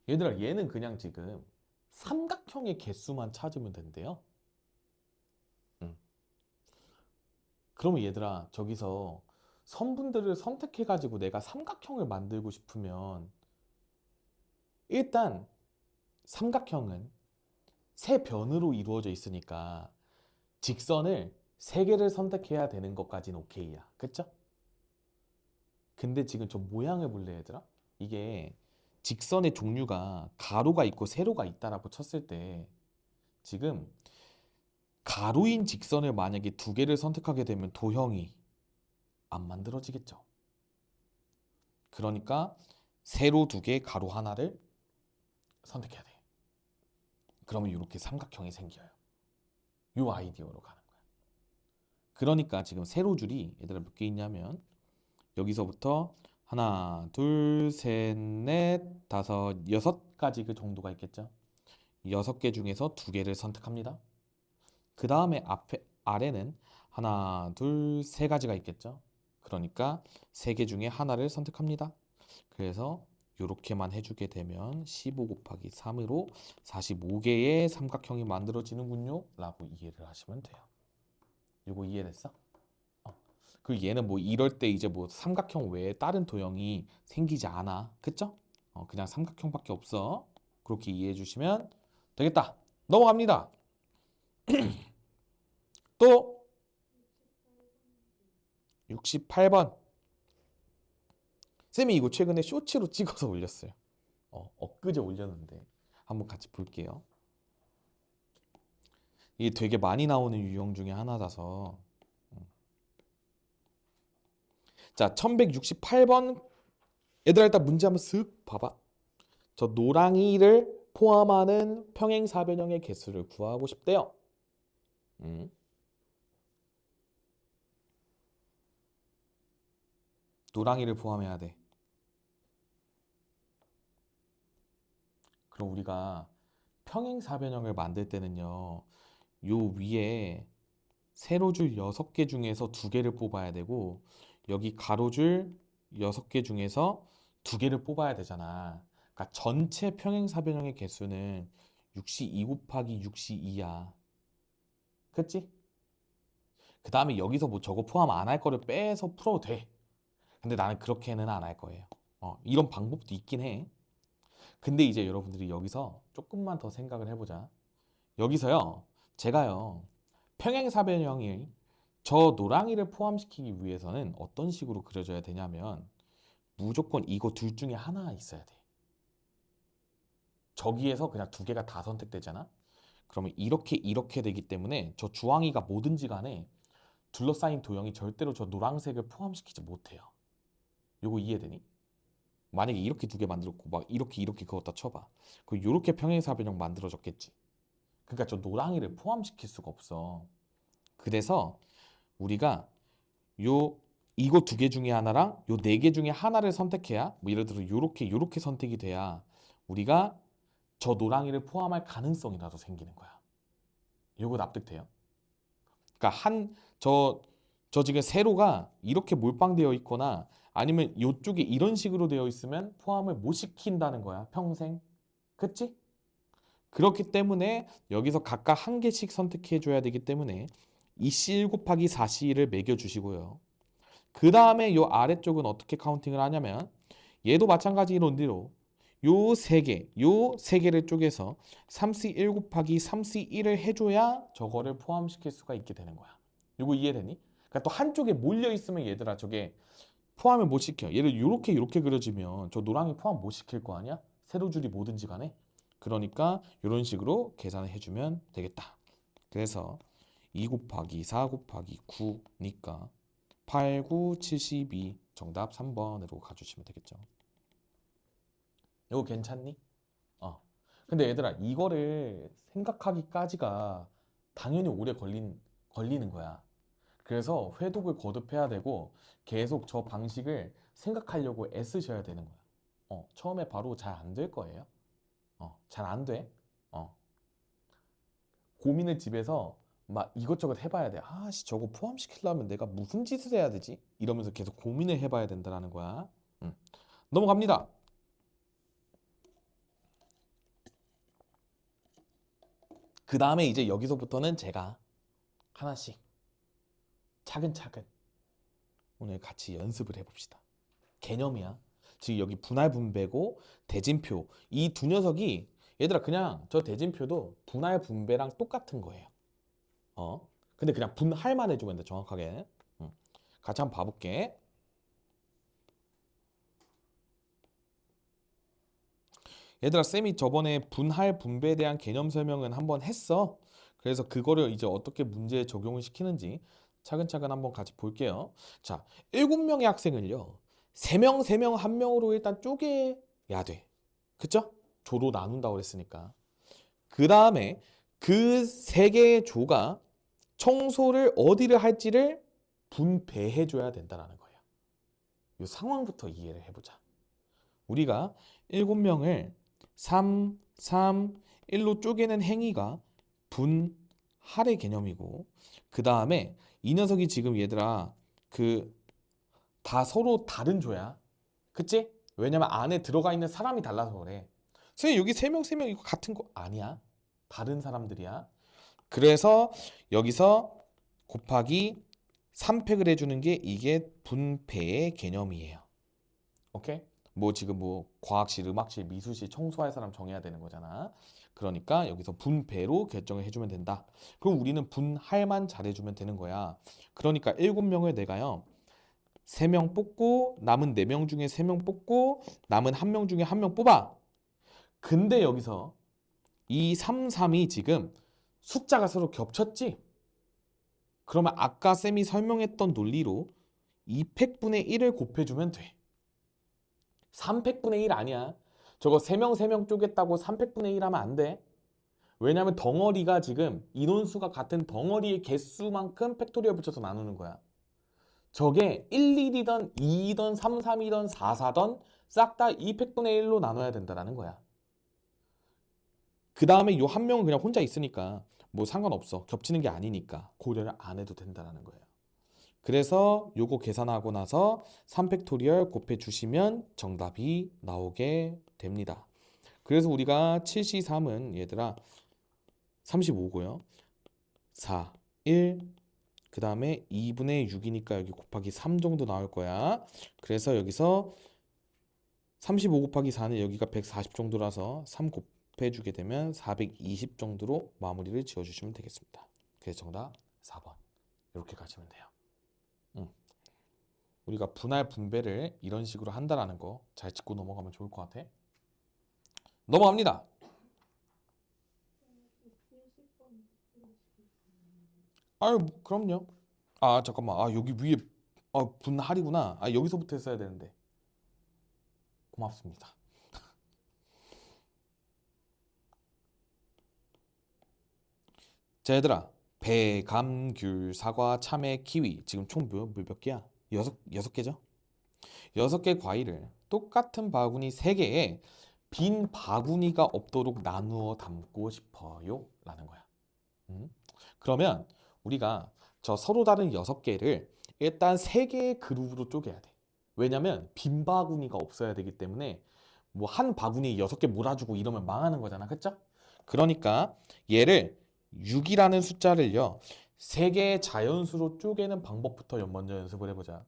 얘들아 얘는 그냥 지금 삼각형의 개수만 찾으면 된대요. 음. 그러면 얘들아 저기서 선분들을 선택해가지고 내가 삼각형을 만들고 싶으면 일단 삼각형은 세 변으로 이루어져 있으니까 직선을 세 개를 선택해야 되는 것까지는 오케이야. 그쵸? 근데 지금 저 모양을 볼래 얘들아? 이게 직선의 종류가 가로가 있고 세로가 있다라고 쳤을 때 지금 가로인 직선을 만약에 두 개를 선택하게 되면 도형이 안 만들어지겠죠. 그러니까 세로 두 개, 가로 하나를 선택해야 돼. 그러면 이렇게 삼각형이 생겨요. 요 아이디어로 가는 거야. 그러니까 지금 세로줄이 얘들아 몇 개 있냐면 여기서부터 하나, 둘, 셋, 넷, 다섯, 여섯 가지 그 정도가 있겠죠. 여섯 개 중에서 두 개를 선택합니다. 그 다음에 앞에 아래는 하나, 둘, 세 가지가 있겠죠. 그러니까 세 개 중에 하나를 선택합니다. 그래서 이렇게만 해주게 되면 15 곱하기 3으로 45개의 삼각형이 만들어지는군요 라고 이해를 하시면 돼요. 이거 이해됐어? 그리고 얘는 뭐 이럴 때 이제 뭐 삼각형 외에 다른 도형이 생기지 않아. 그쵸? 그냥 삼각형밖에 없어. 그렇게 이해해 주시면 되겠다. 넘어갑니다. 또 68번. 쌤이 이거 최근에 쇼츠로 찍어서 올렸어요. 엊그제 올렸는데 한번 같이 볼게요. 이게 되게 많이 나오는 유형 중에 하나라서. 자, 1168번. 얘들아 일단 문제 한번 쓱 봐봐. 저 노랑이를 포함하는 평행사변형의 개수를 구하고 싶대요. 음. 노랑이를 포함해야 돼. 그럼 우리가 평행사변형을 만들 때는요. 요 위에 세로줄 6개 중에서 2개를 뽑아야 되고 여기 가로줄 6개 중에서 2개를 뽑아야 되잖아. 그러니까 전체 평행사변형의 개수는 6시 2 곱하기 6시 2야. 그치? 그 다음에 여기서 뭐 저거 포함 안 할 거를 빼서 풀어도 돼. 근데 나는 그렇게는 안 할 거예요. 이런 방법도 있긴 해. 근데 이제 여러분들이 여기서 조금만 더 생각을 해보자. 여기서요, 제가요, 평행사변형이 저 노랑이를 포함시키기 위해서는 어떤 식으로 그려줘야 되냐면 무조건 이거 둘 중에 하나 있어야 돼. 저기에서 그냥 두 개가 다 선택되잖아? 그러면 이렇게 되기 때문에 저 주황이가 뭐든지 간에 둘러싸인 도형이 절대로 저 노란색을 포함시키지 못해요. 요거 이해되니? 만약에 이렇게 두 개 만들었고 막 이렇게 그었다 쳐봐. 그 요렇게 평행사변형 만들어졌겠지. 그러니까 저 노랑이를 포함시킬 수가 없어. 그래서 우리가 요 이거 두 개 중에 하나랑 요 네 개 중에 하나를 선택해야 뭐 예를 들어 요렇게 선택이 돼야 우리가 저 노랑이를 포함할 가능성이라도 생기는 거야. 요거 납득돼요? 그러니까 저 지금 세로가 이렇게 몰빵되어 있거나 아니면 요쪽에 이런 식으로 되어 있으면 포함을 못 시킨다는 거야. 평생. 그치? 그렇기 때문에 여기서 각각 한 개씩 선택해 줘야 되기 때문에 이 C1 곱하기 4C를 매겨 주시고요. 그 다음에 요 아래쪽은 어떻게 카운팅을 하냐면 얘도 마찬가지 논리로 요 세 개를 쪼개서 3C1 곱하기 3C1을 해줘야 저거를 포함시킬 수가 있게 되는 거야. 요거 이해되니? 그러니까 또 한쪽에 몰려 있으면 얘들아 저게 포함을 못 시켜. 얘를 요렇게 그려지면 저 노랑이 포함 못 시킬 거 아니야? 세로줄이 뭐든지 간에. 그러니까 이런 식으로 계산을 해주면 되겠다. 그래서 2 곱하기 4 곱하기 9니까 8, 9, 72 정답 3번으로 가주시면 되겠죠. 이거 괜찮니? 근데 얘들아 이거를 생각하기까지가 당연히 오래 걸리는 거야. 그래서 회독을 거듭해야 되고 계속 저 방식을 생각하려고 애쓰셔야 되는 거야. 처음에 바로 잘 안 될 거예요. 잘 안 돼. 어, 고민을 집에서 막 이것저것 해봐야 돼. 아씨 저거 포함시키려면 내가 무슨 짓을 해야 되지? 이러면서 계속 고민을 해봐야 된다는 거야. 넘어갑니다. 그 다음에 이제 여기서부터는 제가 하나씩 차근차근 오늘 같이 연습을 해봅시다. 개념이야. 지금 여기 분할 분배고 대진표 이 두 녀석이 얘들아 그냥 저 대진표도 분할 분배랑 똑같은 거예요. 근데 그냥 분할만 해주면 돼 정확하게. 같이 한번 봐볼게. 얘들아, 쌤이 저번에 분할 분배에 대한 개념 설명은 한번 했어. 그래서 그거를 이제 어떻게 문제에 적용을 시키는지 차근차근 한번 같이 볼게요. 자, 7명의 학생을요. 3명, 3명, 1명으로 일단 쪼개야 돼. 그쵸? 조로 나눈다고 그랬으니까. 그 다음에 그 3개의 조가 청소를 어디를 할지를 분배해 줘야 된다는 거예요. 이 상황부터 이해를 해보자. 우리가 7명을 3, 3, 1로 쪼개는 행위가 분할의 개념이고, 그 다음에 이 녀석이 지금 얘들아 그 다 서로 다른 조야. 그치? 왜냐면 안에 들어가 있는 사람이 달라서 그래. 선생님 여기 3명 3명 이거 같은 거 아니야. 다른 사람들이야. 그래서 여기서 곱하기 3팩을 해주는 게 이게 분배의 개념이에요. 오케이? 뭐 지금 뭐 과학실, 음악실, 미술실 청소할 사람 정해야 되는 거잖아. 그러니까 여기서 분배로 결정을 해주면 된다. 그럼 우리는 분할만 잘해주면 되는 거야. 그러니까 7명을 내가요. 3명 뽑고 남은 4명 중에 3명 뽑고 남은 1명 중에 1명 뽑아. 근데 여기서 이 3, 3이 지금 숫자가 서로 겹쳤지? 그러면 아까 쌤이 설명했던 논리로 2팩분의 1을 곱해주면 돼. 3팩분의 1 아니야. 저거 3명 3명 쪼갰다고 3팩분의 1 하면 안 돼. 왜냐면 덩어리가 지금 인원수가 같은 덩어리의 개수만큼 팩토리얼 붙여서 나누는 거야. 저게 1, 1이던 2이던 3, 3이던 4, 4던 싹 다 2팩분의 1로 나눠야 된다는 거야. 그 다음에 요 한 명은 그냥 혼자 있으니까 뭐 상관없어. 겹치는 게 아니니까 고려를 안 해도 된다는 거예요. 그래서 요거 계산하고 나서 3팩토리얼 곱해 주시면 정답이 나오게 됩니다. 그래서 우리가 7C3은 얘들아 35고요. 4, 1, 그 다음에 2분의 6이니까 여기 곱하기 3 정도 나올 거야. 그래서 여기서 35 곱하기 4는 여기가 140 정도라서 3 곱해주게 되면 420 정도로 마무리를 지어주시면 되겠습니다. 그래서 정답 4번 이렇게 가시면 돼요. 우리가 분할 분배를 이런 식으로 한다라는 거 잘 짚고 넘어가면 좋을 것 같아. 넘어갑니다. 70번 아유 그럼요. 아 잠깐만. 아 여기 위에 분할이구나. 아 여기서부터 했어야 되는데. 고맙습니다. 자 얘들아, 배, 감, 귤, 사과, 참외, 키위 지금 총 몇 개야? 여섯 개죠? 6개 과일을 똑같은 바구니 3개에 빈 바구니가 없도록 나누어 담고 싶어요 라는 거야. 음? 그러면 우리가 저 서로 다른 6개를 일단 3개의 그룹으로 쪼개야 돼. 왜냐면 빈 바구니가 없어야 되기 때문에 뭐 한 바구니에 6개 몰아주고 이러면 망하는 거잖아. 그쵸? 그러니까 얘를 6이라는 숫자를요 3개의 자연수로 쪼개는 방법부터 먼저 연습을 해보자.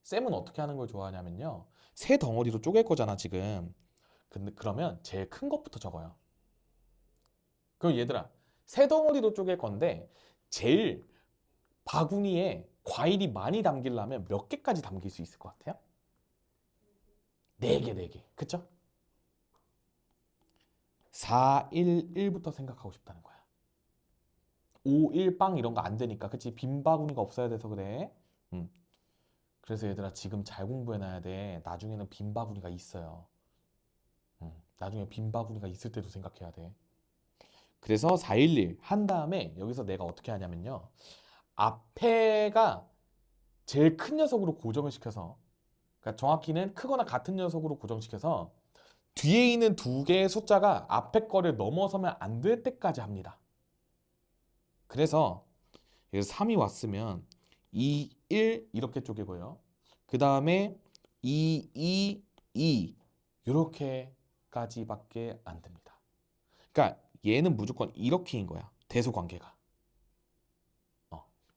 쌤은 어떻게 하는 걸 좋아하냐면요 세 덩어리로 쪼갤 거잖아 지금. 근데 그러면 제일 큰 것부터 적어요. 그럼 얘들아 세 덩어리로 쪼갤 건데 제일 바구니에 과일이 많이 담기려면 몇 개까지 담길 수 있을 것 같아요? 4개, 4개. 그쵸? 4, 1, 1부터 생각하고 싶다는 거야. 5, 1, 빵 이런 거 안 되니까. 그치? 빈 바구니가 없어야 돼서 그래. 음. 그래서 얘들아 지금 잘 공부해놔야 돼. 나중에는 빈 바구니가 있어요. 나중에 빈 바구니가 있을 때도 생각해야 돼. 그래서 411 한 다음에 여기서 내가 어떻게 하냐면요. 앞에가 제일 큰 녀석으로 고정을 시켜서 그러니까 정확히는 크거나 같은 녀석으로 고정시켜서 뒤에 있는 2개의 숫자가 앞에 거를 넘어서면 안 될 때까지 합니다. 그래서 여기서 3이 왔으면 2, 1 이렇게 쪼개고요. 그 다음에 2, 2, 2 이렇게까지밖에 안 됩니다. 그러니까 얘는 무조건 이렇게인 거야. 대소 관계가.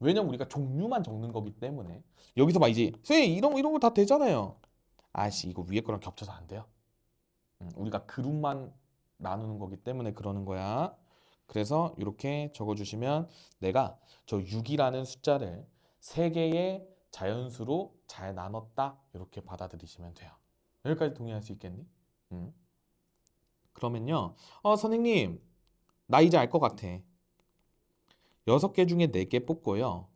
왜냐면 우리가 종류만 적는 거기 때문에 여기서 막 이제 선생님 이런 거 다 되잖아요. 아씨 이거 위에 거랑 겹쳐서 안 돼요. 우리가 그룹만 나누는 거기 때문에 그러는 거야. 그래서 이렇게 적어주시면 내가 저 6이라는 숫자를 3개의 자연수로 잘 나눴다 이렇게 받아들이시면 돼요. 여기까지 동의할 수 있겠니? 음. 그러면요. 선생님, 나 이제 알 것 같아. 6개 중에 4개 뽑고요.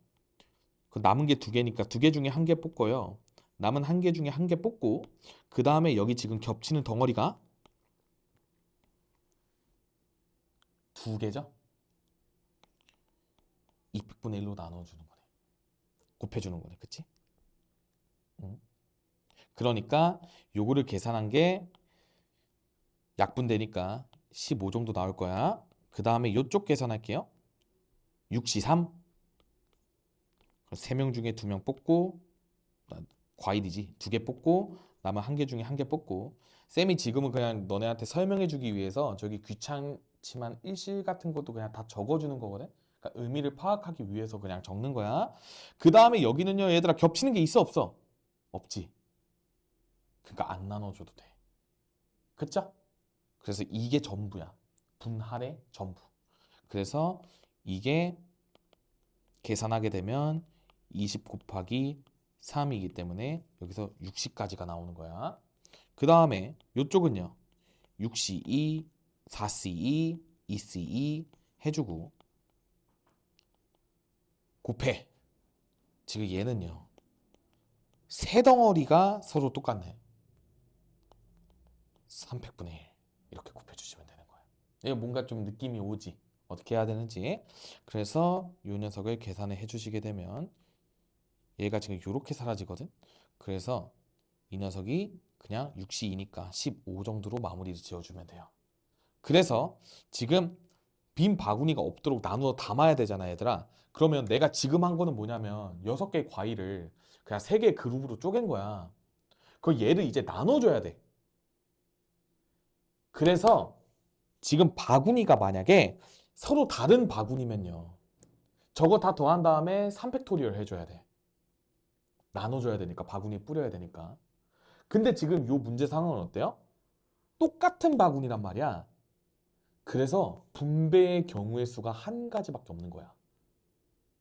그 남은 게 2개니까 2개 중에 1개 뽑고요. 남은 1개 중에 1개 뽑고 그 다음에 여기 지금 겹치는 덩어리가 2개죠? 200분의 1로 나눠주는 거네. 곱해주는 거네. 그치? 응. 그러니까 요거를 계산한 게 약분되니까 15 정도 나올 거야. 그 다음에 요쪽 계산할게요. 6시 3. 3명 중에 2명 뽑고 과일이지. 2개 뽑고 남은 1개 중에 1개 뽑고 쌤이 지금은 그냥 너네한테 설명해 주기 위해서 저기 귀찮지만 일실 같은 것도 그냥 다 적어주는 거거든. 그러니까 의미를 파악하기 위해서 그냥 적는 거야. 그 다음에 여기는요 얘들아 겹치는 게 있어 없어? 없지. 그러니까 안 나눠줘도 돼. 그쵸? 그래서 이게 전부야. 분할의 전부. 그래서 이게 계산하게 되면 20 곱하기 3이기 때문에 여기서 60까지가 나오는 거야. 그 다음에 이쪽은요. 6C2, 4C2, 2C2 해주고 곱해. 지금 얘는요. 세 덩어리가 서로 똑같네. 300분의 1 이렇게 곱해주시면 되는 거예요. 이거 뭔가 좀 느낌이 오지. 어떻게 해야 되는지. 그래서 이 녀석을 계산을 해주시게 되면 얘가 지금 이렇게 사라지거든. 그래서 이 녀석이 그냥 6시2니까 15 정도로 마무리를 지어주면 돼요. 그래서 지금 빈 바구니가 없도록 나누어 담아야 되잖아, 얘들아. 그러면 내가 지금 한 거는 뭐냐면 6개의 과일을 그냥 3개의 그룹으로 쪼갠 거야. 그 얘를 이제 나눠줘야 돼. 그래서 지금 바구니가 만약에 서로 다른 바구니면요. 저거 다 더한 다음에 3팩토리얼 해줘야 돼. 나눠줘야 되니까, 바구니에 뿌려야 되니까. 근데 지금 요 문제 상황은 어때요? 똑같은 바구니란 말이야. 그래서 분배의 경우의 수가 한 가지밖에 없는 거야.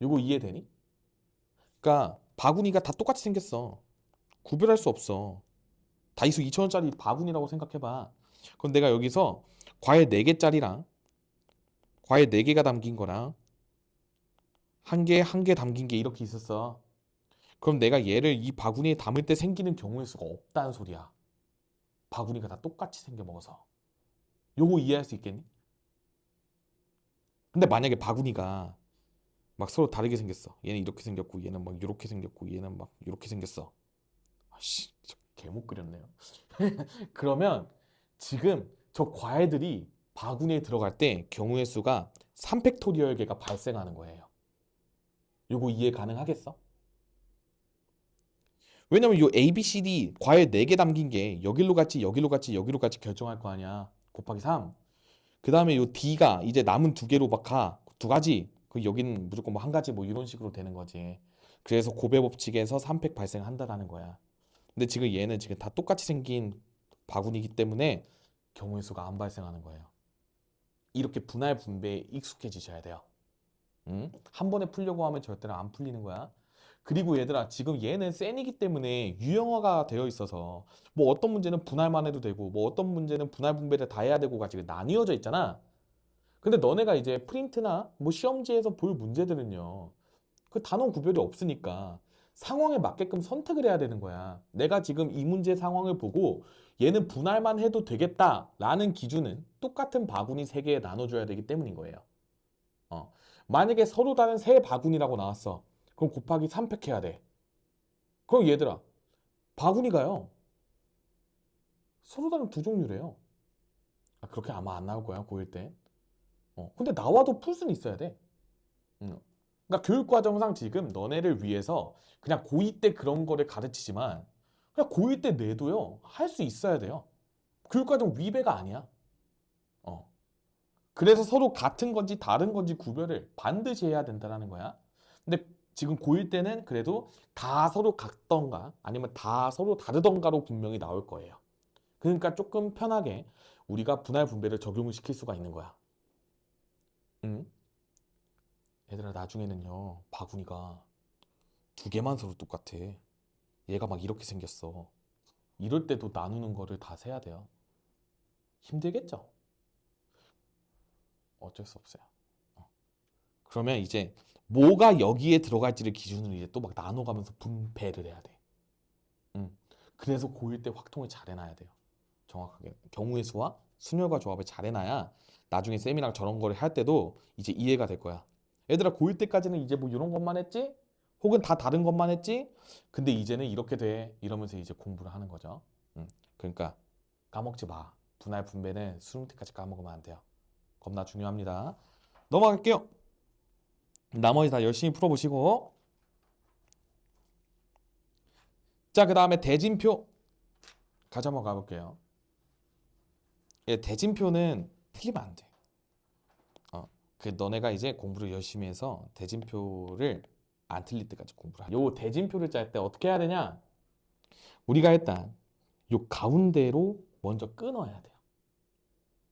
이거 이해되니? 그러니까 바구니가 다 똑같이 생겼어. 구별할 수 없어. 다이소 2,000원짜리 바구니라고 생각해봐. 그럼 내가 여기서 과일 4개짜리랑 과일 4개가 담긴 거랑 한 개 담긴 게 이렇게 있었어. 그럼 내가 얘를 이 바구니에 담을 때 생기는 경우의 수가 없다는 소리야. 바구니가 다 똑같이 생겨 먹어서. 요거 이해할 수 있겠니? 근데 만약에 바구니가 막 서로 다르게 생겼어. 얘는 이렇게 생겼고 얘는 막 이렇게 생겼고 얘는 막 이렇게 생겼어. 아씨, 개못 그렸네요. 그러면 지금 저 과애들이 바구니에 들어갈 때 경우의 수가 3팩토리얼 개가 발생하는 거예요. 요거 이해 가능하겠어? 왜냐면 요 A, B, C, D 과일 4개 담긴 게 여기로 갔지 여기로 갔지 여기로 갔지 결정할 거 아니야. 곱하기 3. 그 다음에 요 D가 이제 남은 2개로 막 가. 2가지. 그 여기는 무조건 뭐 1가지 뭐 이런 식으로 되는 거지. 그래서 고배 법칙에서 3팩 발생한다라는 거야. 근데 지금 얘는 지금 다 똑같이 생긴 바구니이기 때문에 경우의 수가 안 발생하는 거예요. 이렇게 분할 분배에 익숙해지셔야 돼요. 응? 한 번에 풀려고 하면 절대로 안 풀리는 거야. 그리고 얘들아, 지금 얘는 센이기 때문에 유형화가 되어 있어서 뭐 어떤 문제는 분할만 해도 되고 뭐 어떤 문제는 분할 분배를 다 해야 되고가 지금 나뉘어져 있잖아. 근데 너네가 이제 프린트나 뭐 시험지에서 볼 문제들은요. 그 단원 구별이 없으니까 상황에 맞게끔 선택을 해야 되는 거야. 내가 지금 이 문제 상황을 보고 얘는 분할만 해도 되겠다라는 기준은 똑같은 바구니 3개에 나눠줘야 되기 때문인 거예요. 만약에 서로 다른 세 바구니라고 나왔어. 그럼 곱하기 3팩 해야 돼. 그럼 얘들아, 바구니가요. 서로 다른 두 종류래요. 그렇게 아마 안 나올 거야, 고1 때. 근데 나와도 풀 수는 있어야 돼. 음. 그러니까 교육과정상 지금 너네를 위해서 그냥 고2 때 그런 거를 가르치지만 그냥 고1 때 내도요. 할 수 있어야 돼요. 교육과정 위배가 아니야. 어. 그래서 서로 같은 건지 다른 건지 구별을 반드시 해야 된다는 거야. 근데 지금 고1 때는 그래도 다 서로 같던가 아니면 다 서로 다르던가로 분명히 나올 거예요. 그러니까 조금 편하게 우리가 분할 분배를 적용을 시킬 수가 있는 거야. 응? 얘들아 나중에는요 바구니가 2개만 서로 똑같아. 얘가 막 이렇게 생겼어. 이럴 때도 나누는 거를 다 세야 돼요. 힘들겠죠? 어쩔 수 없어요. 그러면 이제 뭐가 여기에 들어갈지를 기준으로 이제 또 막 나눠가면서 분배를 해야 돼. 그래서 고1 때 확통을 잘 해놔야 돼요. 정확하게. 경우의 수와 순열과 조합을 잘 해놔야 나중에 쌤이랑 저런 거를 할 때도 이제 이해가 될 거야. 얘들아, 고1 때까지는 이제 뭐 이런 것만 했지? 혹은 다 다른 것만 했지? 근데 이제는 이렇게 돼. 이러면서 이제 공부를 하는 거죠. 그러니까 까먹지 마. 분할 분배는 수능 때까지 까먹으면 안 돼요. 겁나 중요합니다. 넘어갈게요. 나머지 다 열심히 풀어보시고. 자, 그 다음에 대진표 가져 한번 가볼게요. 예, 대진표는 틀리면 안 돼. 그 너네가 이제 공부를 열심히 해서 대진표를 안 틀릴 때까지 공부를 하. 요 대진표를 짤 때 어떻게 해야 되냐? 우리가 일단 요 가운데로 먼저 끊어야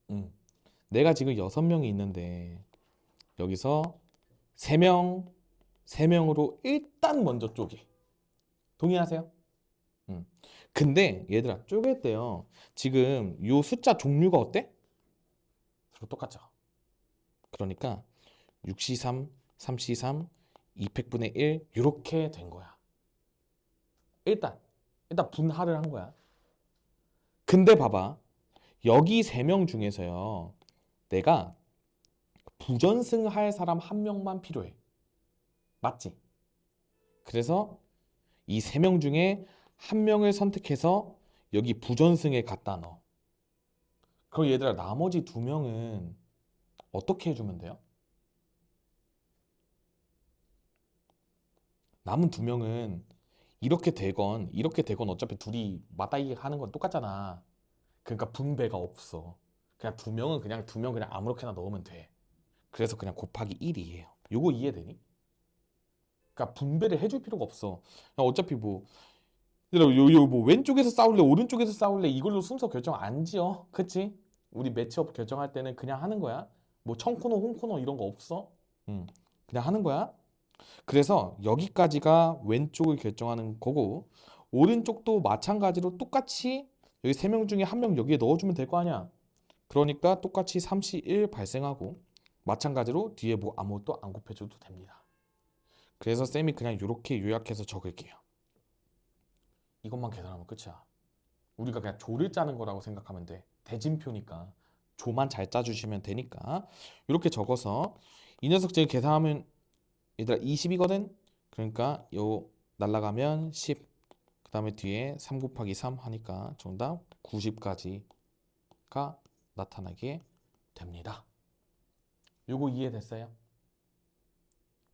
돼요. 내가 지금 6명이 있는데 여기서 3명, 3명으로 일단 먼저 쪼개. 동의하세요? 근데 얘들아, 쪼갤 때요. 지금 요 숫자 종류가 어때? 서로 똑같죠? 그러니까 6C3, 3C3, 200분의 1 이렇게 된 거야. 일단 분할을 한 거야. 근데 봐봐. 여기 3명 중에서요. 내가 부전승할 사람 1명만 필요해. 맞지? 그래서 이 3명 중에 1명을 선택해서 여기 부전승에 갖다 넣어. 그럼 얘들아, 나머지 2명은 어떻게 해주면 돼요? 남은 2명은 이렇게 되건 어차피 둘이 맞다이 하는 건 똑같잖아. 그러니까 분배가 없어. 그냥 2명은 그냥 2명 그냥 아무렇게나 넣으면 돼. 그래서 그냥 곱하기 1이에요. 요거 이해되니? 그러니까 분배를 해줄 필요가 없어. 그냥 어차피 뭐 뭐 왼쪽에서 싸울래 오른쪽에서 싸울래 이걸로 순서 결정 안 지어. 그치? 우리 매치업 결정할 때는 그냥 하는 거야. 뭐 청코너 홍코너 이런 거 없어. 그냥 하는 거야. 그래서 여기까지가 왼쪽을 결정하는 거고 오른쪽도 마찬가지로 똑같이 여기 3명 중에 1명 여기에 넣어주면 될 거 아니야. 그러니까 똑같이 3C1 발생하고 마찬가지로 뒤에 뭐 아무것도 안 곱해줘도 됩니다. 그래서 쌤이 그냥 이렇게 요약해서 적을게요. 이것만 계산하면 끝이야. 우리가 그냥 조를 짜는 거라고 생각하면 돼. 대진표니까 조만 잘 짜주시면 되니까 이렇게 적어서 이 녀석 지금 계산하면 얘들아 20이거든? 그러니까 요 날라가면 10, 그 다음에 뒤에 3 곱하기 3 하니까 정답 90까지가 나타나게 됩니다. 요거 이해됐어요?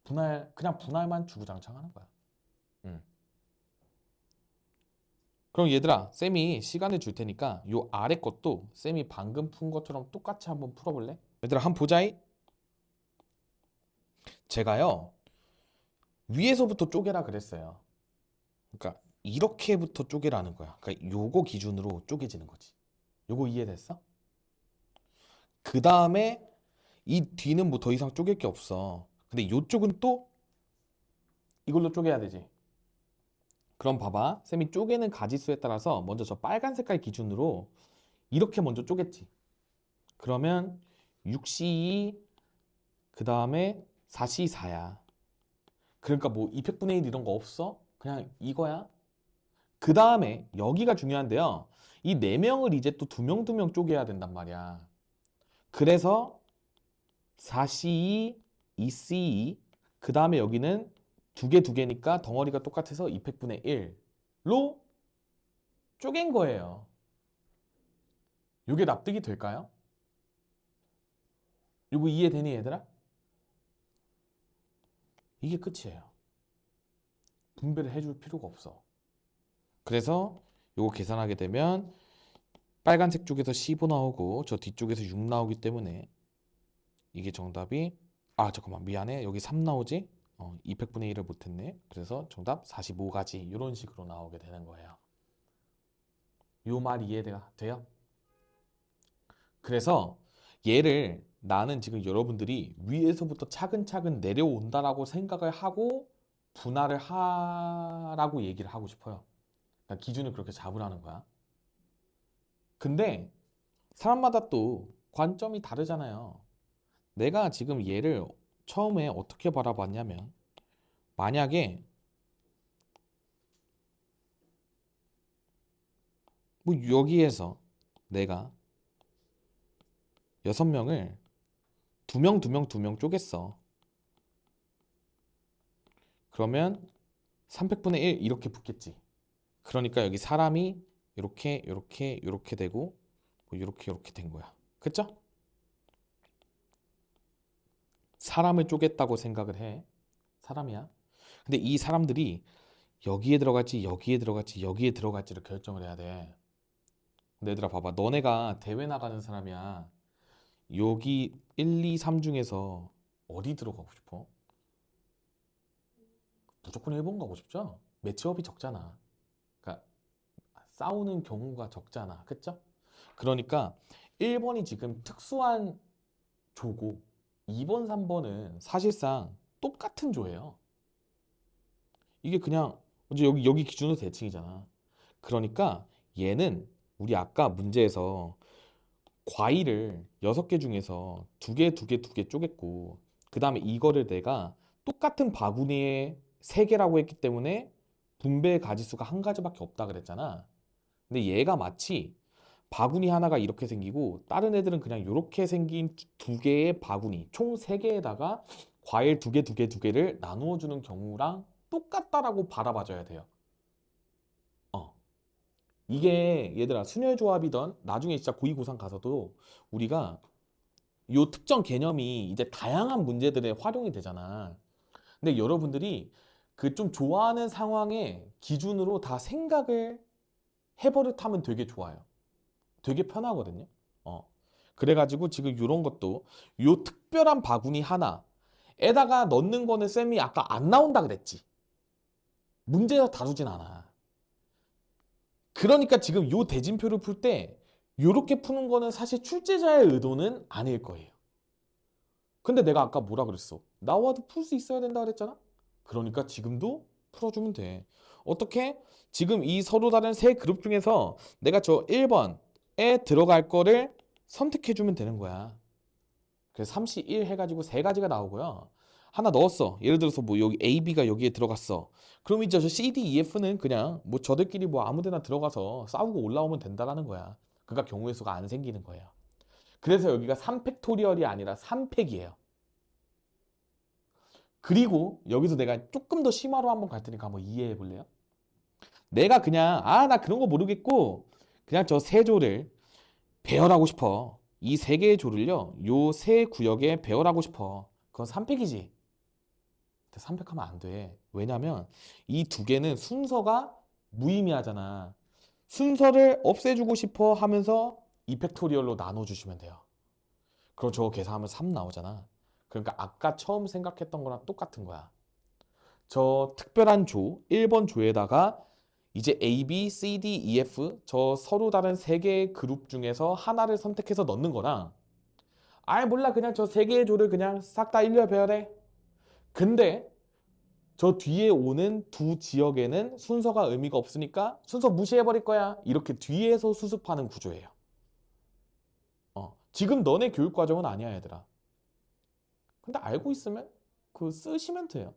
그냥 분할만 주구장창 하는 거야. 음. 그럼 얘들아, 쌤이 시간을 줄 테니까 요 아래 것도 쌤이 방금 푼 것처럼 똑같이 한번 풀어볼래? 얘들아, 한번 보자이. 제가요, 위에서부터 쪼개라 그랬어요. 그러니까 이렇게부터 쪼개라는 거야. 그러니까 요거 기준으로 쪼개지는 거지. 요거 이해됐어? 그 다음에 이 뒤는 뭐 더 이상 쪼갤 게 없어. 근데 요쪽은 또 이걸로 쪼개야 되지. 그럼 봐봐. 쌤이 쪼개는 가지수에 따라서 먼저 저 빨간 색깔 기준으로 이렇게 먼저 쪼갰지. 그러면 6C2 그 다음에 4C4야. 그러니까 뭐 200분의 1 이런 거 없어? 그냥 이거야. 그 다음에 여기가 중요한데요. 이 4명을 이제 또 2명 2명 쪼개야 된단 말이야. 그래서 4C2, 2C2 그 다음에 여기는 2개 2개니까 덩어리가 똑같아서 200분의 1로 쪼갠 거예요. 이게 납득이 될까요? 이거 이해되니 얘들아? 이게 끝이에요. 분배를 해줄 필요가 없어. 그래서 이거 계산하게 되면 빨간색 쪽에서 15 나오고 저 뒤쪽에서 6 나오기 때문에 이게 정답이 잠깐만 미안해 여기 3 나오지? 200분의 1을 못했네. 그래서 정답 45가지 이런 식으로 나오게 되는 거예요. 요 말 이해가 돼요? 그래서 얘를 나는 지금 여러분들이 위에서부터 차근차근 내려온다라고 생각을 하고 분할을 하라고 얘기를 하고 싶어요. 그러니까 기준을 그렇게 잡으라는 거야. 근데 사람마다 또 관점이 다르잖아요. 내가 지금 얘를 처음에 어떻게 바라봤냐면, 만약에 뭐 여기에서 내가 6명을 두 명, 두 명, 두 명 쪼갰어. 그러면 300분의 1 이렇게 붙겠지. 그러니까 여기 사람이 이렇게 이렇게 이렇게 되고 뭐 이렇게 이렇게 된 거야. 그쵸? 사람을 쪼갰다고 생각을 해. 사람이야. 근데 이 사람들이 여기에 들어갈지 여기에 들어갈지 여기에 들어갈지를 결정을 해야 돼. 근데 얘들아 봐봐. 너네가 대회 나가는 사람이야. 여기 1, 2, 3 중에서 어디 들어가고 싶어? 무조건 1번 가고 싶죠? 매치업이 적잖아. 그러니까 싸우는 경우가 적잖아. 그쵸? 그러니까 1번이 지금 특수한 조고 2번, 3번은 사실상 똑같은 조예요. 이게 그냥 이제 여기 기준으로 대칭이잖아. 그러니까 얘는 우리 아까 문제에서 과일을 6개 중에서 2개, 2개, 2개 쪼갰고 그 다음에 이거를 내가 똑같은 바구니에 3개라고 했기 때문에 분배 가지수가 한 가지밖에 없다 그랬잖아. 근데 얘가 마치 바구니 하나가 이렇게 생기고 다른 애들은 그냥 이렇게 생긴 2개의 바구니 총 3개에다가 과일 2개, 2개, 2개를 나누어 주는 경우랑 똑같다라고 바라봐줘야 돼요. 어. 이게 얘들아 순혈조합이던 나중에 진짜 고2, 고3 가서도 우리가 요 특정 개념이 이제 다양한 문제들에 활용이 되잖아. 근데 여러분들이 그 좀 좋아하는 상황의 기준으로 다 생각을 해버릇하면 되게 좋아요. 되게 편하거든요. 어. 그래가지고 지금 이런 것도 요 특별한 바구니 하나에다가 넣는 거는 쌤이 아까 안 나온다 그랬지. 문제에서 다루진 않아. 그러니까 지금 요 대진표를 풀 때 요렇게 푸는 거는 사실 출제자의 의도는 아닐 거예요. 근데 내가 아까 뭐라 그랬어? 나와도 풀 수 있어야 된다 그랬잖아? 그러니까 지금도 풀어주면 돼. 어떻게? 지금 이 서로 다른 세 그룹 중에서 내가 저 1번에 들어갈 거를 선택해주면 되는 거야. 그래서 3C1 해가지고 세 가지가 나오고요. 하나 넣었어. 예를 들어서 뭐 여기 A, B가 여기에 들어갔어. 그럼 이제 저 C, D, E, F는 그냥 뭐 저들끼리 뭐 아무 데나 들어가서 싸우고 올라오면 된다라는 거야. 그러니까 경우의 수가 안 생기는 거예요. 그래서 여기가 3팩토리얼이 아니라 3팩이에요. 그리고 여기서 내가 조금 더 심화로 한번 갈 테니까 한번 이해해 볼래요? 내가 그냥 나 그런 거 모르겠고 그냥 저 세 조를 배열하고 싶어. 이 세 개의 조를요. 요 세 구역에 배열하고 싶어. 그건 3팩이지. 3팩하면 안 돼. 왜냐면 이 두 개는 순서가 무의미하잖아. 순서를 없애주고 싶어 하면서 2팩토리얼로 나눠주시면 돼요. 그럼 저거 계산하면 3 나오잖아. 그러니까 아까 처음 생각했던 거랑 똑같은 거야. 저 특별한 조, 1번 조에다가 이제 A, B, C, D, E, F 저 서로 다른 세 개의 그룹 중에서 하나를 선택해서 넣는 거랑 아예 몰라 그냥 저 세 개의 조를 그냥 싹 다 일렬 배열해. 근데 저 뒤에 오는 두 지역에는 순서가 의미가 없으니까 순서 무시해버릴 거야. 이렇게 뒤에서 수습하는 구조예요. 지금 너네 교육 과정은 아니야, 얘들아. 근데 알고 있으면 그 쓰시면 돼요.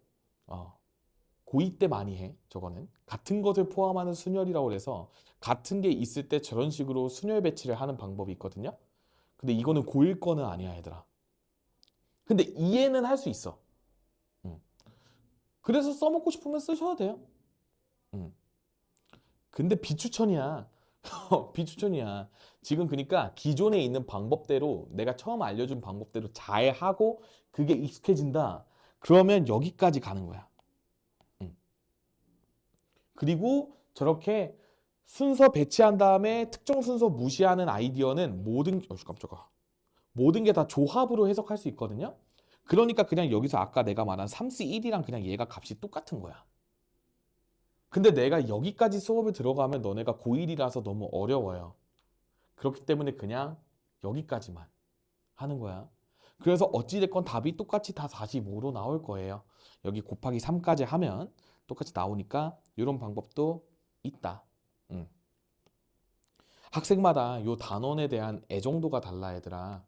고2 때 많이 해, 저거는. 같은 것을 포함하는 순열이라고 해서 같은 게 있을 때 저런 식으로 순열 배치를 하는 방법이 있거든요. 근데 이거는 고1 거는 아니야, 얘들아. 근데 이해는 할 수 있어. 음. 그래서 써먹고 싶으면 쓰셔도 돼요. 음. 근데 비추천이야. 비추천이야. 지금 그러니까 기존에 있는 방법대로 내가 처음 알려준 방법대로 잘 하고 그게 익숙해진다. 그러면 여기까지 가는 거야. 음. 그리고 저렇게 순서 배치한 다음에 특정 순서 무시하는 아이디어는 깜짝아. 모든 게 다 조합으로 해석할 수 있거든요. 그러니까 그냥 여기서 아까 내가 말한 3C1이랑 그냥 얘가 값이 똑같은 거야. 근데 내가 여기까지 수업을 들어가면 너네가 고1이라서 너무 어려워요. 그렇기 때문에 그냥 여기까지만 하는 거야. 그래서 어찌됐건 답이 똑같이 다 45로 나올 거예요. 여기 곱하기 3까지 하면 똑같이 나오니까 이런 방법도 있다. 음. 학생마다 요 단원에 대한 애정도가 달라 얘들아.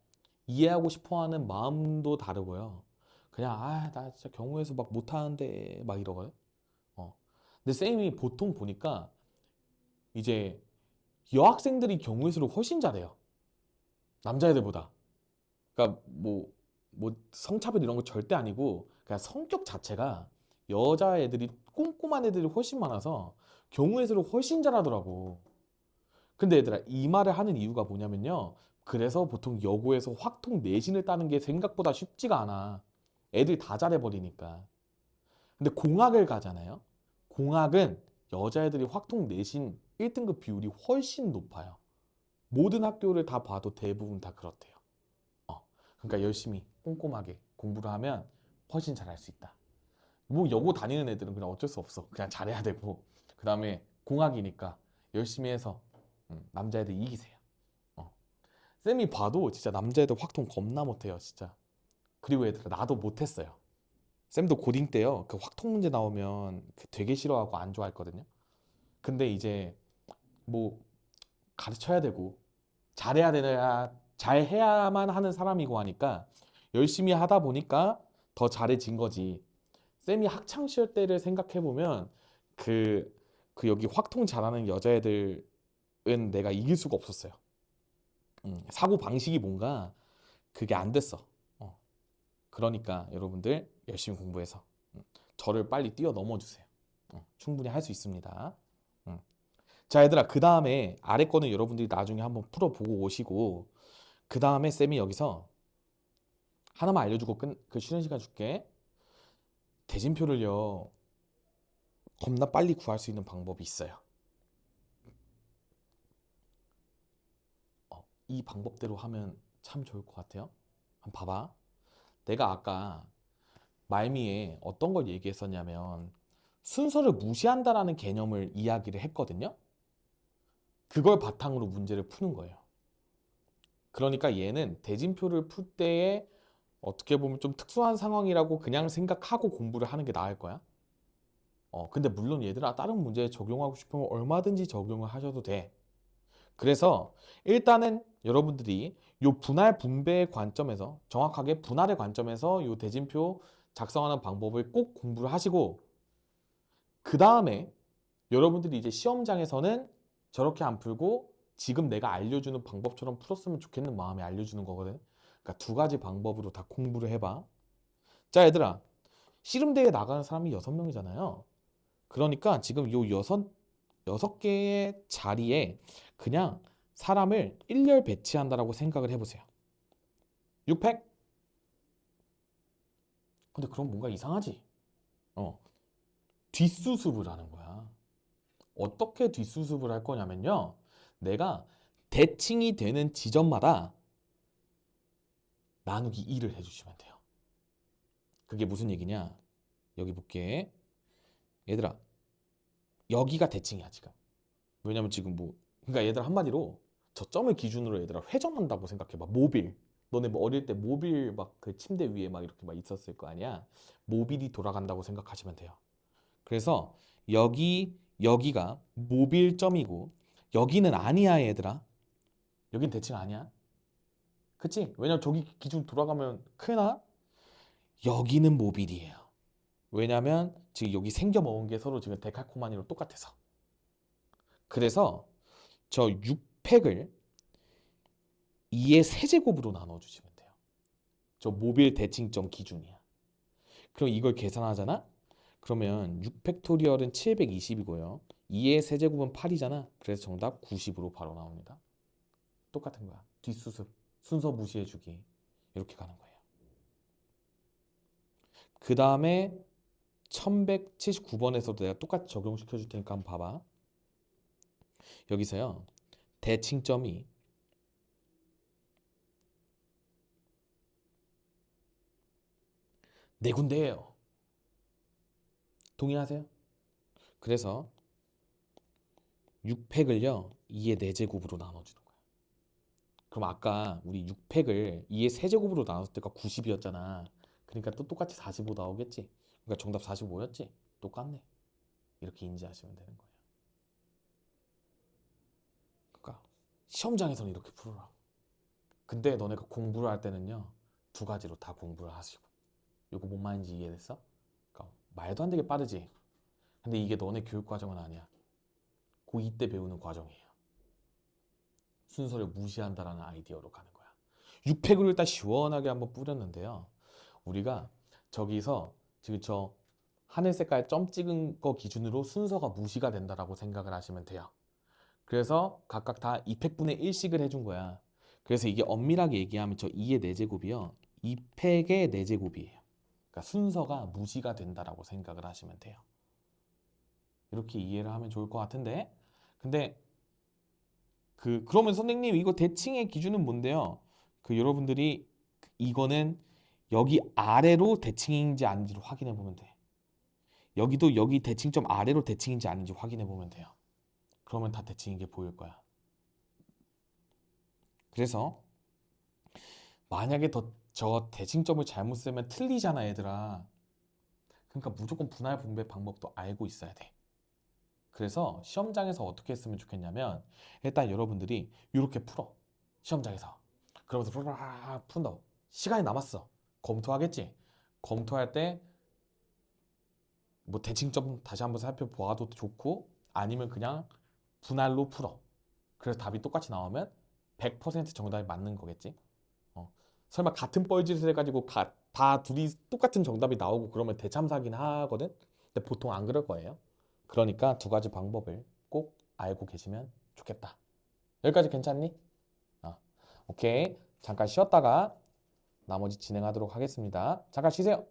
이해하고 싶어하는 마음도 다르고요. 그냥 나 진짜 경우에서 막 못하는데 막 이러거든. 어. 근데 쌤이 보통 보니까 이제 여학생들이 경우에서를 훨씬 잘해요. 남자애들보다. 그러니까 뭐 성차별 이런 거 절대 아니고 그냥 성격 자체가 여자애들이 꼼꼼한 애들이 훨씬 많아서 경우에서를 훨씬 잘하더라고. 근데 얘들아 이 말을 하는 이유가 뭐냐면요. 그래서 보통 여고에서 확통 내신을 따는 게 생각보다 쉽지가 않아. 애들이 다 잘해버리니까. 근데 공학을 가잖아요. 공학은 여자애들이 확통 내신 1등급 비율이 훨씬 높아요. 모든 학교를 다 봐도 대부분 다 그렇대요. 그러니까 열심히 꼼꼼하게 공부를 하면 훨씬 잘할 수 있다. 뭐 여고 다니는 애들은 그냥 어쩔 수 없어. 그냥 잘해야 되고. 그 다음에 공학이니까 열심히 해서 남자애들 이기세요. 어. 쌤이 봐도 진짜 남자애들 확통 겁나 못해요, 진짜. 그리고 얘들아 나도 못했어요. 쌤도 고딩 때요. 그 확통 문제 나오면 되게 싫어하고 안 좋아했거든요. 근데 이제 뭐 가르쳐야 되고 잘해야 되나 잘해야만 하는 사람이고 하니까 열심히 하다 보니까 더 잘해진 거지. 쌤이 학창 시절 때를 생각해 보면 그, 그 여기 확통 잘하는 여자애들은 내가 이길 수가 없었어요. 사고 방식이 뭔가 그게 안 됐어. 그러니까 여러분들 열심히 공부해서 저를 빨리 뛰어넘어 주세요. 충분히 할 수 있습니다. 음. 자, 얘들아, 그 다음에 아래 거는 여러분들이 나중에 한번 풀어보고 오시고, 그 다음에 쌤이 여기서 하나만 알려주고 그 쉬는 시간 줄게. 대진표를요, 겁나 빨리 구할 수 있는 방법이 있어요. 이 방법대로 하면 참 좋을 것 같아요. 한번 봐봐. 내가 아까 말미에 어떤 걸 얘기했었냐면, 순서를 무시한다라는 개념을 이야기를 했거든요. 그걸 바탕으로 문제를 푸는 거예요. 그러니까 얘는 대진표를 풀 때에 어떻게 보면 좀 특수한 상황이라고 그냥 생각하고 공부를 하는 게 나을 거야. 근데 물론 얘들아 다른 문제에 적용하고 싶으면 얼마든지 적용을 하셔도 돼. 그래서 일단은 여러분들이 요 분할 분배의 관점에서 정확하게 분할의 관점에서 요 대진표 작성하는 방법을 꼭 공부를 하시고 그 다음에 여러분들이 이제 시험장에서는 저렇게 안 풀고 지금 내가 알려주는 방법처럼 풀었으면 좋겠는 마음에 알려주는 거거든. 그러니까 두 가지 방법으로 다 공부를 해봐. 자, 얘들아. 씨름대회 나가는 사람이 6명이잖아요. 그러니까 지금 요 여섯 개의 자리에 그냥 사람을 일렬 배치한다라고 생각을 해보세요. 6팩? 근데 그럼 뭔가 이상하지? 어, 뒷수습을 하는 거야. 어떻게 뒷수습을 할 거냐면요. 내가 대칭이 되는 지점마다 나누기 2를 해주시면 돼요. 그게 무슨 얘기냐? 여기 볼게. 얘들아, 여기가 대칭이야, 지금. 왜냐면 지금 그러니까 얘들아 한마디로 저점을 기준으로 얘들아 회전한다고 생각해봐. 모빌. 너네 뭐 어릴 때 모빌 막 그 침대 위에 막 이렇게 막 있었을 거 아니야? 모빌이 돌아간다고 생각하시면 돼요. 그래서 여기가 모빌점이고 여기는 아니야, 얘들아. 여긴 대칭 아니야. 그치? 왜냐면 저기 기준 돌아가면 큰일 나? 여기는 모빌이에요. 왜냐면 지금 여기 생겨 먹은 게 서로 지금 데칼코마니로 똑같아서. 그래서 저 6팩을 2의 세제곱으로 나눠주시면 돼요. 저 모빌 대칭점 기준이야. 그럼 이걸 계산하잖아? 그러면 6팩토리얼은 720이고요. 2의 세제곱은 8이잖아. 그래서 정답 90으로 바로 나옵니다. 똑같은 거야. 뒷수습, 순서 무시해주기. 이렇게 가는 거예요. 그 다음에 1179번에서도 내가 똑같이 적용시켜 줄 테니까 한번 봐봐. 여기서요. 대칭점이 네 군데예요. 동의하세요? 그래서 6팩을요. 2의 4제곱으로 나눠주는 거야. 그럼 아까 우리 6팩을 2의 세제곱으로 나눴을 때가 90이었잖아. 그러니까 또 똑같이 45 나오겠지. 그러니까 정답 45였지. 똑같네. 이렇게 인지하시면 되는 거예요. 그러니까 시험장에서는 이렇게 풀어라. 근데 너네가 공부를 할 때는요, 두 가지로 다 공부를 하시고. 이거 뭔 말인지 이해됐어? 그러니까 말도 안 되게 빠르지. 근데 이게 너네 교육 과정은 아니야. 고2 때 배우는 과정이에요. 순서를 무시한다라는 아이디어로 가는 거야. 6팩으로 일단 시원하게 한번 뿌렸는데요. 우리가 저기서 지금 저 하늘 색깔 점 찍은 거 기준으로 순서가 무시가 된다라고 생각을 하시면 돼요. 그래서 각각 다 2팩분의 1씩을 해준 거야. 그래서 이게 엄밀하게 얘기하면 저 2의 4제곱이요. 2팩의 4제곱이에요. 그러니까 순서가 무시가 된다라고 생각을 하시면 돼요. 이렇게 이해를 하면 좋을 것 같은데. 근데 그러면 선생님 이거 대칭의 기준은 뭔데요? 여러분들이 이거는 여기 아래로 대칭인지 아닌지를 확인해 보면 돼. 여기도 여기 대칭점 아래로 대칭인지 아닌지 확인해 보면 돼요. 그러면 다 대칭인 게 보일 거야. 그래서 만약에 저 대칭점을 잘못 쓰면 틀리잖아, 얘들아. 그러니까 무조건 분할 분배 방법도 알고 있어야 돼. 그래서 시험장에서 어떻게 했으면 좋겠냐면 일단 여러분들이 이렇게 풀어. 시험장에서. 그러면서 푼다. 시간이 남았어. 검토하겠지. 검토할 때 뭐 대칭점 다시 한번 살펴보아도 좋고 아니면 그냥 분할로 풀어. 그래서 답이 똑같이 나오면 100% 정답이 맞는 거겠지. 설마 같은 뻘짓을 해가지고 다 둘이 똑같은 정답이 나오고 그러면 대참사긴 하거든. 근데 보통 안 그럴 거예요. 그러니까 두 가지 방법을 꼭 알고 계시면 좋겠다. 여기까지 괜찮니? 오케이. 잠깐 쉬었다가 나머지 진행하도록 하겠습니다. 잠깐 쉬세요.